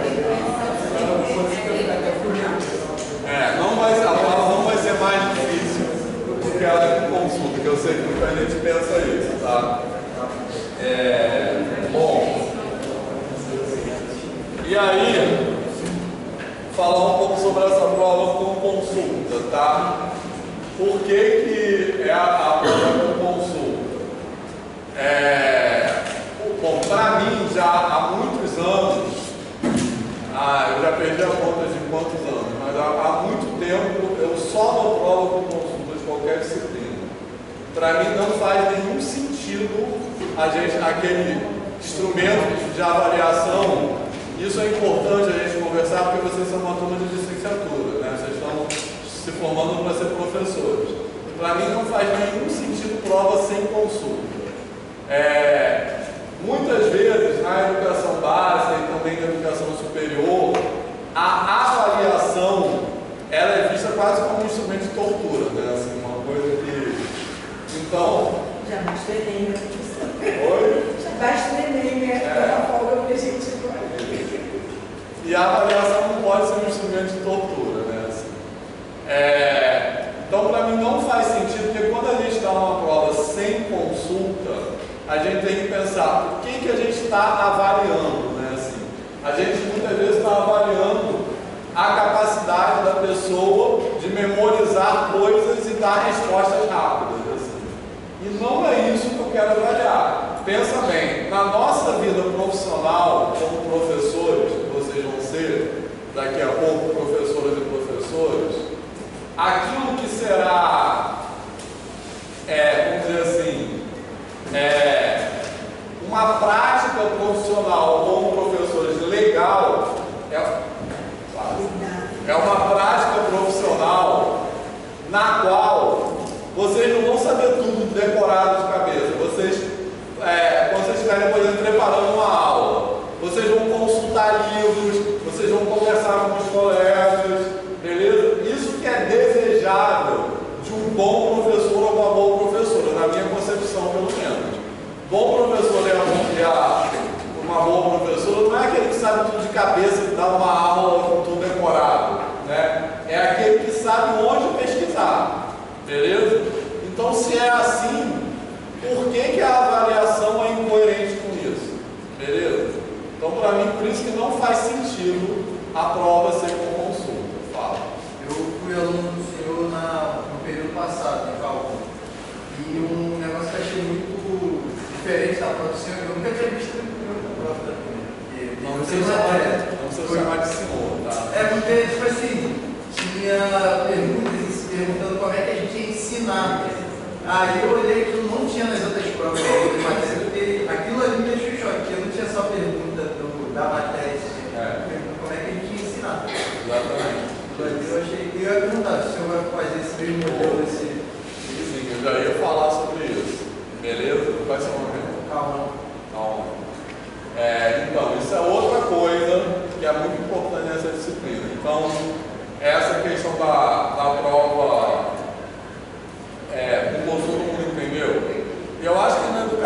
A prova não vai ser mais difícil do que ela é com consulta, que eu sei que muita gente pensa isso, tá? Bom, e aí, falar um pouco sobre essa prova com consulta, tá? Por que é a prova com consulta? Bom, para mim, já há muitos anos, eu já perdi a conta de quantos anos, mas há muito tempo eu só dou prova com consulta de qualquer disciplina. Para mim não faz nenhum sentido aquele instrumento de avaliação. Isso é importante a gente conversar porque vocês são uma turma de licenciatura, né? Vocês estão se formando para ser professores. Para mim não faz nenhum sentido prova sem consulta. Muitas vezes na educação básica e também na educação superior, a avaliação ela é vista quase como um instrumento de tortura, né? Assim, uma coisa que... Então... Já basta o Enem, né? Oi? Já basta o Enem, né? Uma folga pra gente... E a avaliação não pode ser um instrumento de tortura, né? Assim, então, para mim, não faz sentido, porque quando a gente dá uma prova sem consulta, a gente tem que pensar o que a gente está avaliando, né? Assim, a gente muitas vezes está avaliando a capacidade da pessoa de memorizar coisas e dar respostas rápidas, assim. E não é isso que eu quero avaliar. Pensa bem, na nossa vida profissional, como professores, vocês vão ser daqui a pouco professoras e professores, aquilo que será, vamos dizer assim, uma prática profissional como professores legal, é uma prática profissional na qual vocês não vão saber tudo decorado de cabeça. Quando vocês estiverem, por exemplo, preparando uma aula, vocês vão consultar livros, vocês vão conversar com os colegas, beleza? Isso que é desejável de um bom professor ou uma boa professora, na minha concepção, pelo menos. Bom professor e uma boa professora não é aquele que sabe tudo de cabeça e dá uma aula com tudo decorado, né? É aquele que sabe onde pesquisar, beleza? Então, se é assim, por que a avaliação é incoerente com isso? Beleza? Então, para mim, por isso que não faz sentido a prova ser com consulta. Fala. Eu fui aluno do senhor no período passado, em cálculo. E um negócio que eu achei muito diferente da prova do senhor, eu nunca tinha visto a prova também. Não precisa chamar de senhor, tá? Porque, tipo assim, tinha perguntas perguntando como é que a gente ia ensinar. Aí eu olhei que não tinha nas outras provas de matéria, porque aquilo ali me deixou em choque, porque não tinha só pergunta da matéria, como é que a gente ia ensinar. Exatamente. Eu ia perguntar se o senhor vai fazer esse mesmo modelo desse. Sim, eu já ia falar sobre isso. Beleza? Quais são os meus? Calma. Tá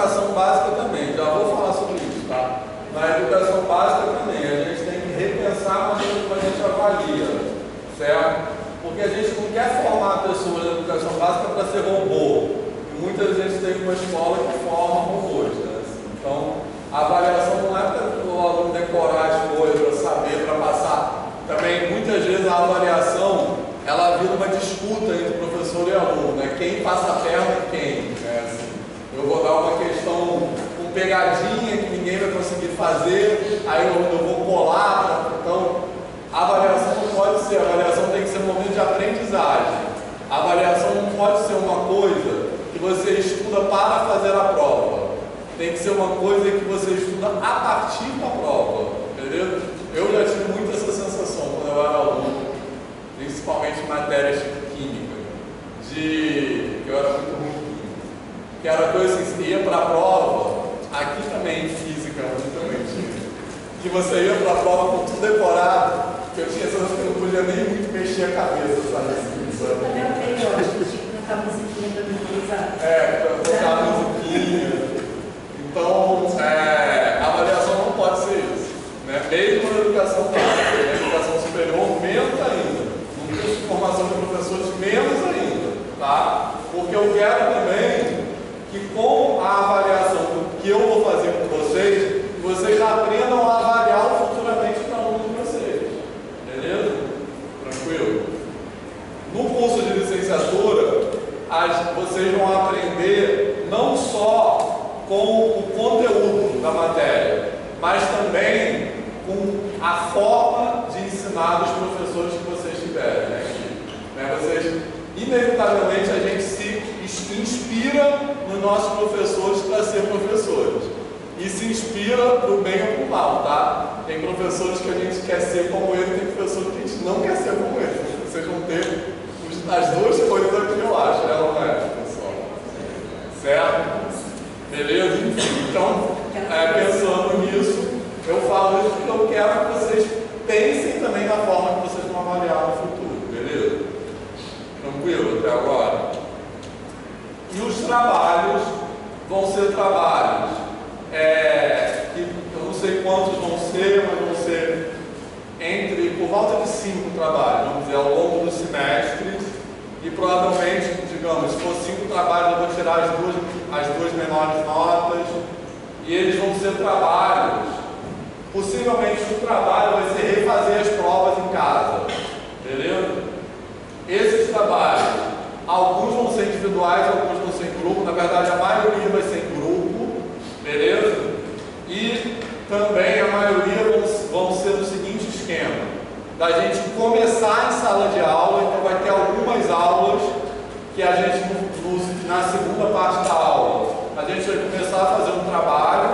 educação básica também, já vou falar sobre isso, tá? Na educação básica também, a gente tem que repensar a maneira como a gente avalia, certo? Porque a gente não quer formar pessoas na educação básica para ser robô. E muitas vezes tem uma escola que forma robôs, né? Então, a avaliação não é para o aluno decorar as coisas, saber, para passar. Também, muitas vezes, a avaliação, ela vira uma disputa entre professor e aluno, né? Quem passa a perna e quem, né? Assim, eu vou dar uma questão com pegadinha que ninguém vai conseguir fazer, aí eu vou colar. Então, a avaliação não pode ser, a avaliação tem que ser um momento de aprendizagem. A avaliação não pode ser uma coisa que você estuda para fazer a prova. Tem que ser uma coisa que você estuda a partir da prova, entendeu? Eu já tive muito essa sensação quando eu era aluno, principalmente em matérias tipo química, que eu era muito ruim em química, que era coisa assim, você ia para a prova, aqui também em física, também tinha, que você ia para a prova com tudo decorado, que eu tinha sensação que eu não podia nem muito mexer a cabeça, sabe? Também é o periódico, tinha que colocar musiquinha para memorizar. Para colocar musiquinha. Então, a avaliação não pode ser isso, né? Mesmo na educação básica, na educação superior, menos ainda. No curso de formação de professores, menos ainda, tá? Porque eu quero também que com a avaliação que eu vou fazer com vocês, vocês aprendam a avaliar futuramente o aluno de vocês. Beleza? Tranquilo? No curso de licenciatura, vocês vão aprender não só com o conteúdo da matéria, mas também com a forma de ensinar dos professores que vocês tiverem, né? Vocês, inevitavelmente, a gente se inspira nos nossos professores para ser professores. E se inspira para o bem ou para o mal, tá? Tem professores que a gente quer ser como ele, tem professores que a gente não quer ser como ele. Vocês vão ter as duas coisas aqui, eu acho, né, não é, pessoal? Certo? Beleza? Então, pensando nisso, eu falo isso porque eu quero que vocês pensem também na forma que vocês vão avaliar no futuro, beleza? Tranquilo até agora? E os trabalhos vão ser trabalhos que eu não sei quantos vão ser, mas vão ser por volta de 5 trabalhos, vamos dizer, ao longo do semestre. E provavelmente, digamos, se for 5 trabalhos, eu vou tirar as duas menores notas. E eles vão ser trabalhos. Possivelmente o trabalho vai ser refazer as provas em casa. Beleza? Esses trabalhos, alguns vão ser individuais, alguns vão ser em grupo. Na verdade, a maioria vai ser em grupo. Beleza? E também a maioria vão ser do seguinte esquema: da gente começar em sala de aula. Então vai ter algumas aulas que a gente, na segunda parte da aula, a gente vai começar a fazer um trabalho,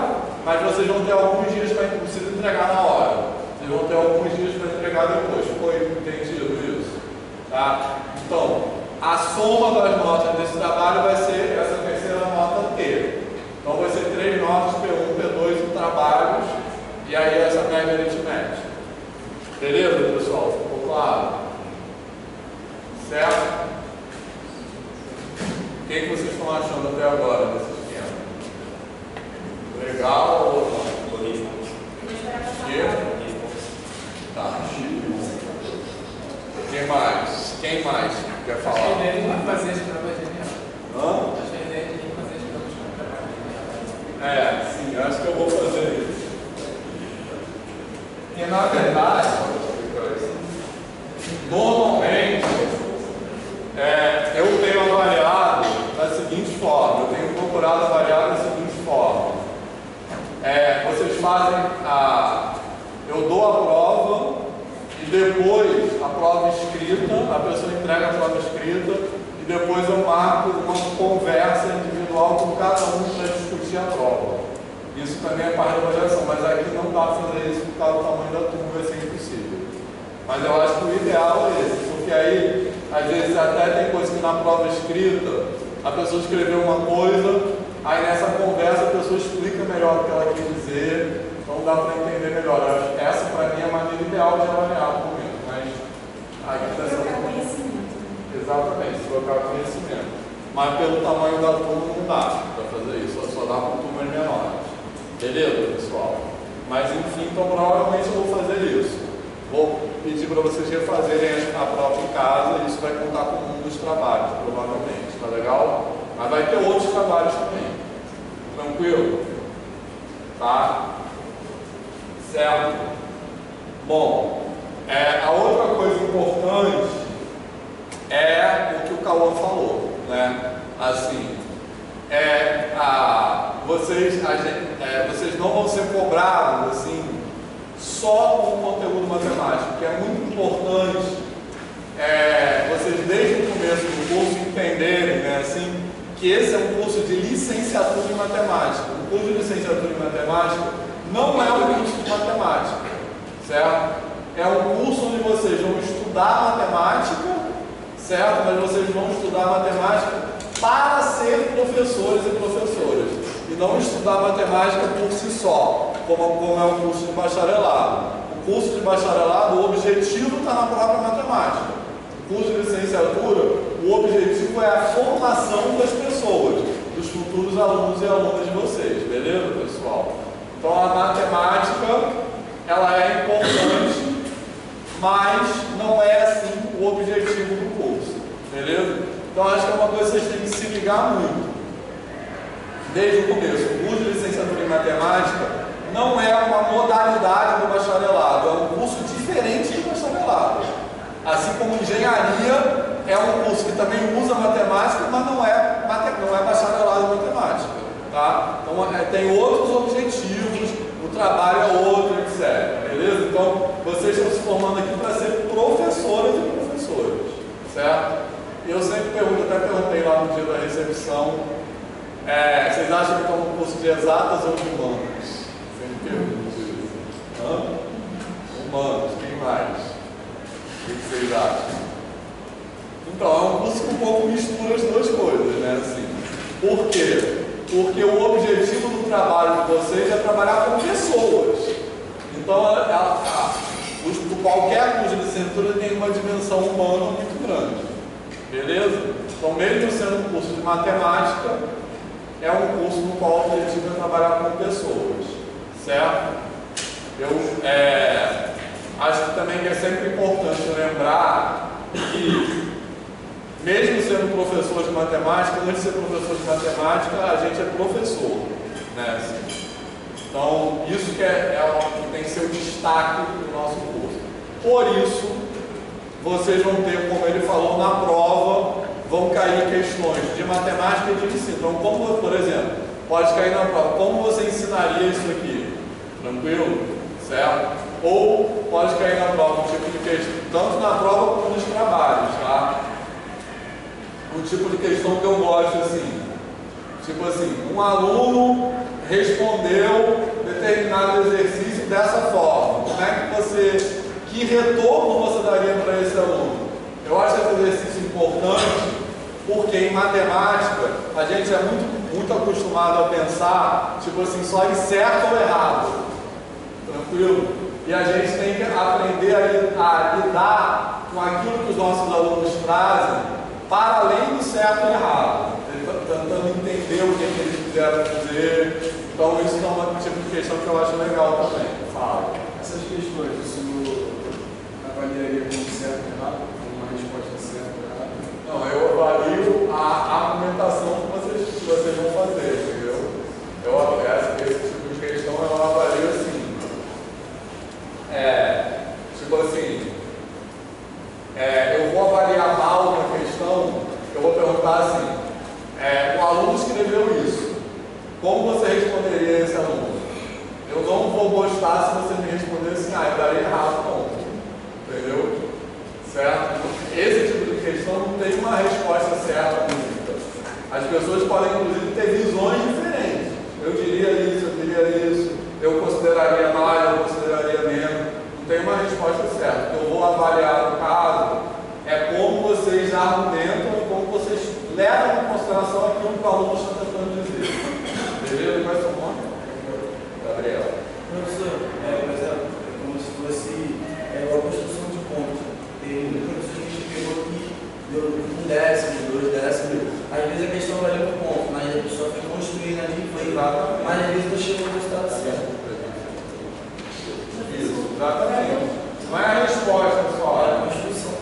mas vocês vão ter alguns dias para não precisa entregar na hora. Vocês vão ter alguns dias para entregar depois. Foi entendido isso? Tá? Então, a soma das notas desse trabalho vai ser essa terceira nota T. Então vai ser 3 notas, P1, P2 em trabalhos, e aí essa média aritmética. Beleza, pessoal? Ficou claro? Certo? O que vocês estão achando até agora desse esquema? Legal ou não? Tá. Quem mais quer falar? Acho que a ideia de fazer as provas genial. Hã? Acho que a ideia de fazer as provas genial. Sim, acho que eu vou fazer isso. Porque na verdade, normalmente, eu tenho avaliado da seguinte forma, eu tenho procurado avaliar da seguinte forma. Vocês fazem eu dou a prova e depois a prova escrita, a pessoa entrega a prova escrita e depois eu marco uma conversa individual com cada um para discutir a prova. Isso também é parte da avaliação, mas aqui não dá para fazer isso por causa do tamanho da turma, vai ser impossível. Mas eu acho que o ideal é esse, porque aí, às vezes, até tem coisa que na prova escrita, a pessoa escreveu uma coisa, aí nessa conversa a pessoa explica melhor o que ela quer dizer, então dá para entender melhor. Eu acho que essa, para mim, é a maneira ideal de avaliar no momento, mas aqui dessa forma. Trocar conhecimento. Exatamente, trocar conhecimento. mas pelo tamanho da turma não dá para fazer isso, só dá para turmas menores. Beleza, pessoal? Mas enfim, então provavelmente eu vou fazer isso. Vou pedir para vocês refazerem a prova em casa e isso vai contar como um dos trabalhos, provavelmente. Tá legal? Mas vai ter outros trabalhos também. Tranquilo? Tá? Certo? Bom, a outra coisa importante é o que o Cauã falou, né? Assim, vocês não vão ser cobrados assim, só com o conteúdo matemático, que é muito importante vocês desde o começo do curso entenderem, né, assim, que esse é um curso de licenciatura em matemática. O curso de licenciatura em matemática não é um curso de matemática, certo? É um curso onde vocês vão estudar matemática, certo? Mas vocês vão estudar matemática para ser professores e professoras, e não estudar matemática por si só, como é o curso de bacharelado. O curso de bacharelado, o objetivo está na própria matemática. O curso de licenciatura, o objetivo é a formação das pessoas, dos futuros alunos e alunas de vocês, beleza, pessoal? Então a matemática, ela é importante, mas não é assim o objetivo do curso, beleza? Então acho que é uma coisa que vocês têm que se ligar muito. Desde o começo, o curso de licenciatura em matemática não é uma modalidade do bacharelado, é um curso diferente de bacharelado. Assim como engenharia é um curso que também usa matemática, mas não é bacharelado em matemática. Tá? Então tem outros objetivos, o trabalho é outro, etc. Beleza? Então vocês estão se formando aqui para ser professoras e professores. Certo? Eu sempre pergunto, até perguntei lá no dia da recepção, vocês acham que estão no curso de exatas ou de humanas? Sempre pergunto isso. Humanos, quem mais? O que vocês acham? Então, é um curso que um pouco mistura as duas coisas, né? Assim, por quê? Porque o objetivo do trabalho de vocês é trabalhar com pessoas. Então, qualquer curso de licenciatura tem uma dimensão humana muito grande. Beleza? Então, mesmo sendo um curso de matemática, é um curso no qual o objetivo é trabalhar com pessoas. Certo? Eu acho que também é sempre importante lembrar que, mesmo sendo professor de matemática, antes de ser professor de matemática, a gente é professor, né? Então, isso que tem que ser o destaque do nosso curso. Por isso, vocês vão ter, como ele falou, na prova, vão cair questões de matemática e de ensino. Então, como, por exemplo, pode cair na prova, como você ensinaria isso aqui? Tranquilo? Certo? Ou pode cair na prova um tipo de questão, tanto na prova como nos trabalhos, tá? Um tipo de questão que eu gosto assim, tipo assim, um aluno respondeu determinado exercício dessa forma. Como é que que retorno você daria para esse aluno? Eu acho esse exercício importante porque em matemática a gente é muito acostumado a pensar, tipo assim, só em certo ou errado. Tranquilo? E a gente tem que aprender a lidar com aquilo que os nossos alunos trazem para além do certo e errado, tentando entender o que eles quiseram dizer. Então isso é um tipo de questão que eu acho legal também. Fala. Essas questões, isso avaliaria como certo e errado, como uma resposta certa e errada? Não, eu avalio a argumentação que vocês vão fazer, entendeu? Esse tipo de questão eu avalio assim. Tipo assim, eu vou avaliar mal uma questão, eu vou perguntar assim, o aluno escreveu isso, como você responderia a esse aluno? Eu não vou gostar se você me responder assim, eu daria errado, ponto. Entendeu? Certo? Esse tipo de questão não tem uma resposta certa única. As pessoas podem, inclusive, ter visões diferentes. Eu diria isso, eu consideraria mais, eu consideraria menos. Não tem uma resposta certa. O que eu vou avaliar no caso é como vocês argumentam e como vocês levam em consideração aquilo que o aluno está tentando dizer. Beleza? Qual é o seu nome? Gabriel. Professor, por exemplo, é como se fosse uma construção de pontos. Tem muitos professores que a gente pegou que deu 1 décimo, 2 décimos. Às vezes a questão valeu um ponto, mas a pessoa foi construindo ali, foi, Exatamente. mas às vezes não chegou no resultado certo. Isso, exatamente. Não é a resposta só, é a construção.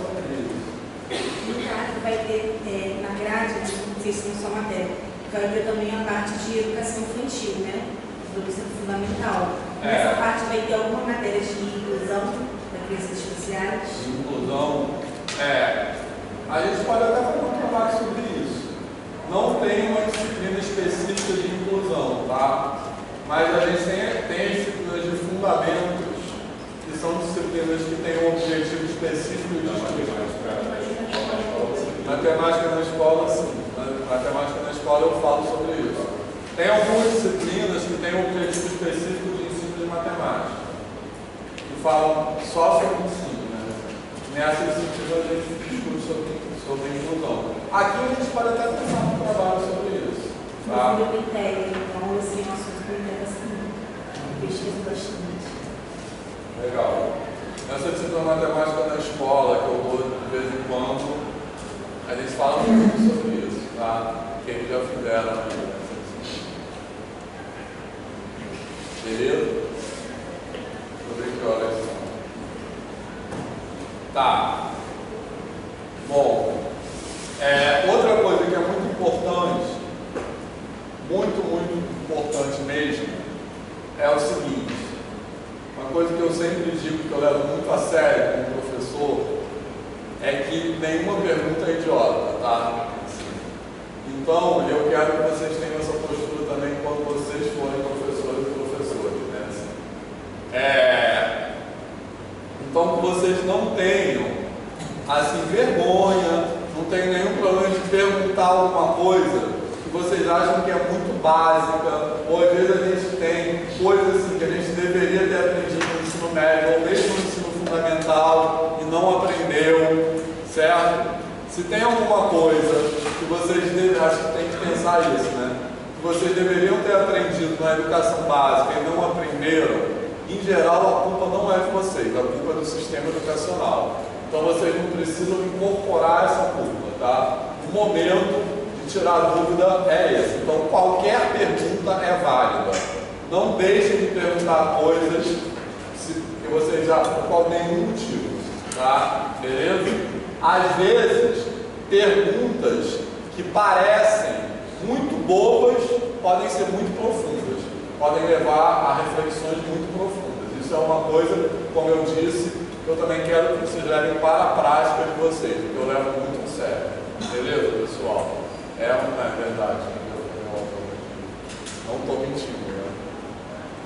No caso, vai ter na grade, não sei se não só matéria, vai ter também a parte de educação infantil, né? Do ensino fundamental. Nessa parte vai ter alguma matéria de inclusão da crianças especiais? Inclusão, a gente pode até fazer um trabalho sobre isso. Não tem uma disciplina específica de inclusão, tá? Mas a gente tem disciplinas de fundamentos, que são disciplinas que têm um objetivo específico de matemática na escola, sim. Matemática na escola eu falo sobre isso. Tem algumas disciplinas que têm um objetivo específico de ensino de matemática, que falam só sobre ensino, né? Nessa disciplina a gente discute sobre inclusão. Aqui a gente pode até pensar um trabalho sobre isso. Tá? No Biblioteca, então, assim, um assunto que me interessa muito. Pesquisa bastante. Legal. Nessa disciplina matemática na escola, que eu dou de vez em quando, a gente fala muito sobre isso, tá? Quem já fizeram aí. Beleza? Deixa eu ver que horas são. Tá. Bom, outra coisa que é muito importante, muito importante mesmo, é o seguinte. Uma coisa que eu sempre digo, que eu levo muito a sério como professor, é que nenhuma pergunta é idiota, tá? Então, eu quero que vocês tenham essa postura também quando vocês forem professores e professores, né? Então, que vocês não tenham, assim, vergonha, não tenham nenhum problema de perguntar alguma coisa que vocês acham que é muito básica, ou às vezes a gente tem coisas assim que a gente deveria ter aprendido no ensino médio, ou mesmo no ensino fundamental, e não aprendeu, certo? Se tem alguma coisa que vocês acho que tem que pensar isso, né? Que vocês deveriam ter aprendido na educação básica e não aprenderam, em geral a culpa não é de vocês, a culpa é do sistema educacional. Então vocês não precisam incorporar essa culpa, tá? O momento de tirar a dúvida é esse. Então qualquer pergunta é válida. Não deixem de perguntar coisas que vocês já, por nenhum motivo, tá? Beleza? Às vezes, perguntas que parecem muito bobas podem ser muito profundas, podem levar a reflexões muito profundas. Isso é uma coisa, como eu disse, que eu também quero que vocês levem para a prática de vocês, porque eu levo muito a sério. Beleza, pessoal? Não é verdade. Não estou mentindo,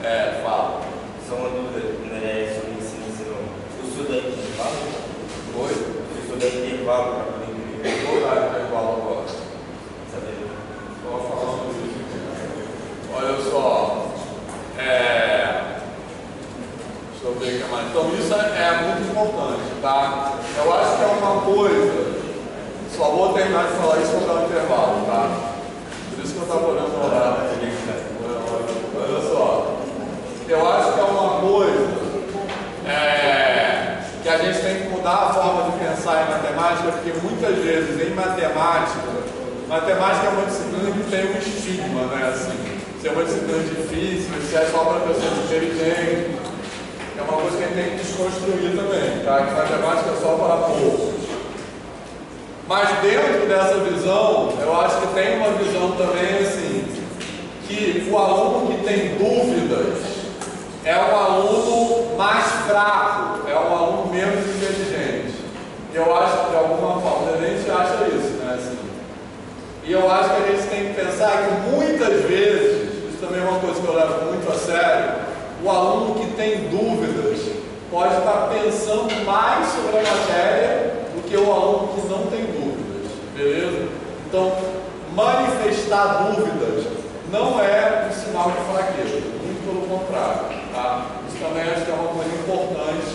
né? Fala. Só uma dúvida sobre ensino. O senhor dá intervalo? Oi? O senhor dá intervalo para poder entender? Vou dar intervalo agora. Saber. Estou falando isso. Olha só. Deixa eu ver o que mais. Então isso é muito importante, tá? Eu acho que é uma coisa. Só vou terminar de falar isso quando dar um intervalo, tá? Por isso que eu estava olhando o horário. Olha só. Eu acho que é uma coisa que a gente tem que mudar a forma de pensar em matemática, porque muitas vezes em matemática é uma disciplina que tem um estigma, né? Assim, se é uma disciplina difícil, se é só para pessoas inteligentes, é uma coisa que a gente tem que desconstruir também, tá? Que matemática é só para poucos. Mas dentro dessa visão, eu acho que tem uma visão também assim, que o aluno que tem dúvidas é um aluno mais fraco, é um aluno menos inteligente. E eu acho que de alguma forma a gente acha isso, né? Assim. E eu acho que a gente tem que pensar que muitas vezes, isso também é uma coisa que eu levo muito a sério, o aluno que tem dúvidas pode estar pensando mais sobre a matéria do que o aluno que não tem dúvidas, beleza? Então, manifestar dúvidas não é um sinal de fraqueza, muito pelo contrário, tá? Isso também acho que é uma coisa importante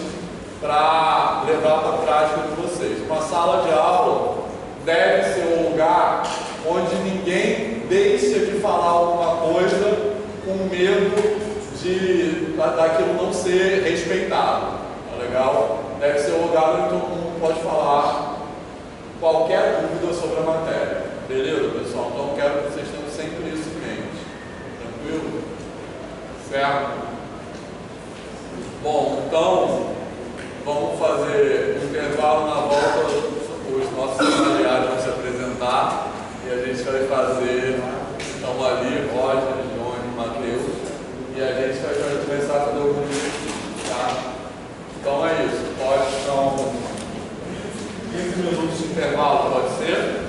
para levar para a prática de vocês. Uma sala de aula deve ser um lugar onde ninguém deixa de falar alguma coisa com medo daquilo não ser respeitado, tá legal? Deve ser um lugar onde todo mundo pode falar qualquer dúvida sobre a matéria, beleza, pessoal? Então inferno. Bom, então vamos fazer um intervalo. Na volta, os nossos familiares vão se apresentar e a gente vai fazer, então, ali, Roger, Johnny, Matheus, e a gente vai começar a fazer alguns vídeos, tá? Então é isso, pode, então, 15 minutos de intervalo, pode ser?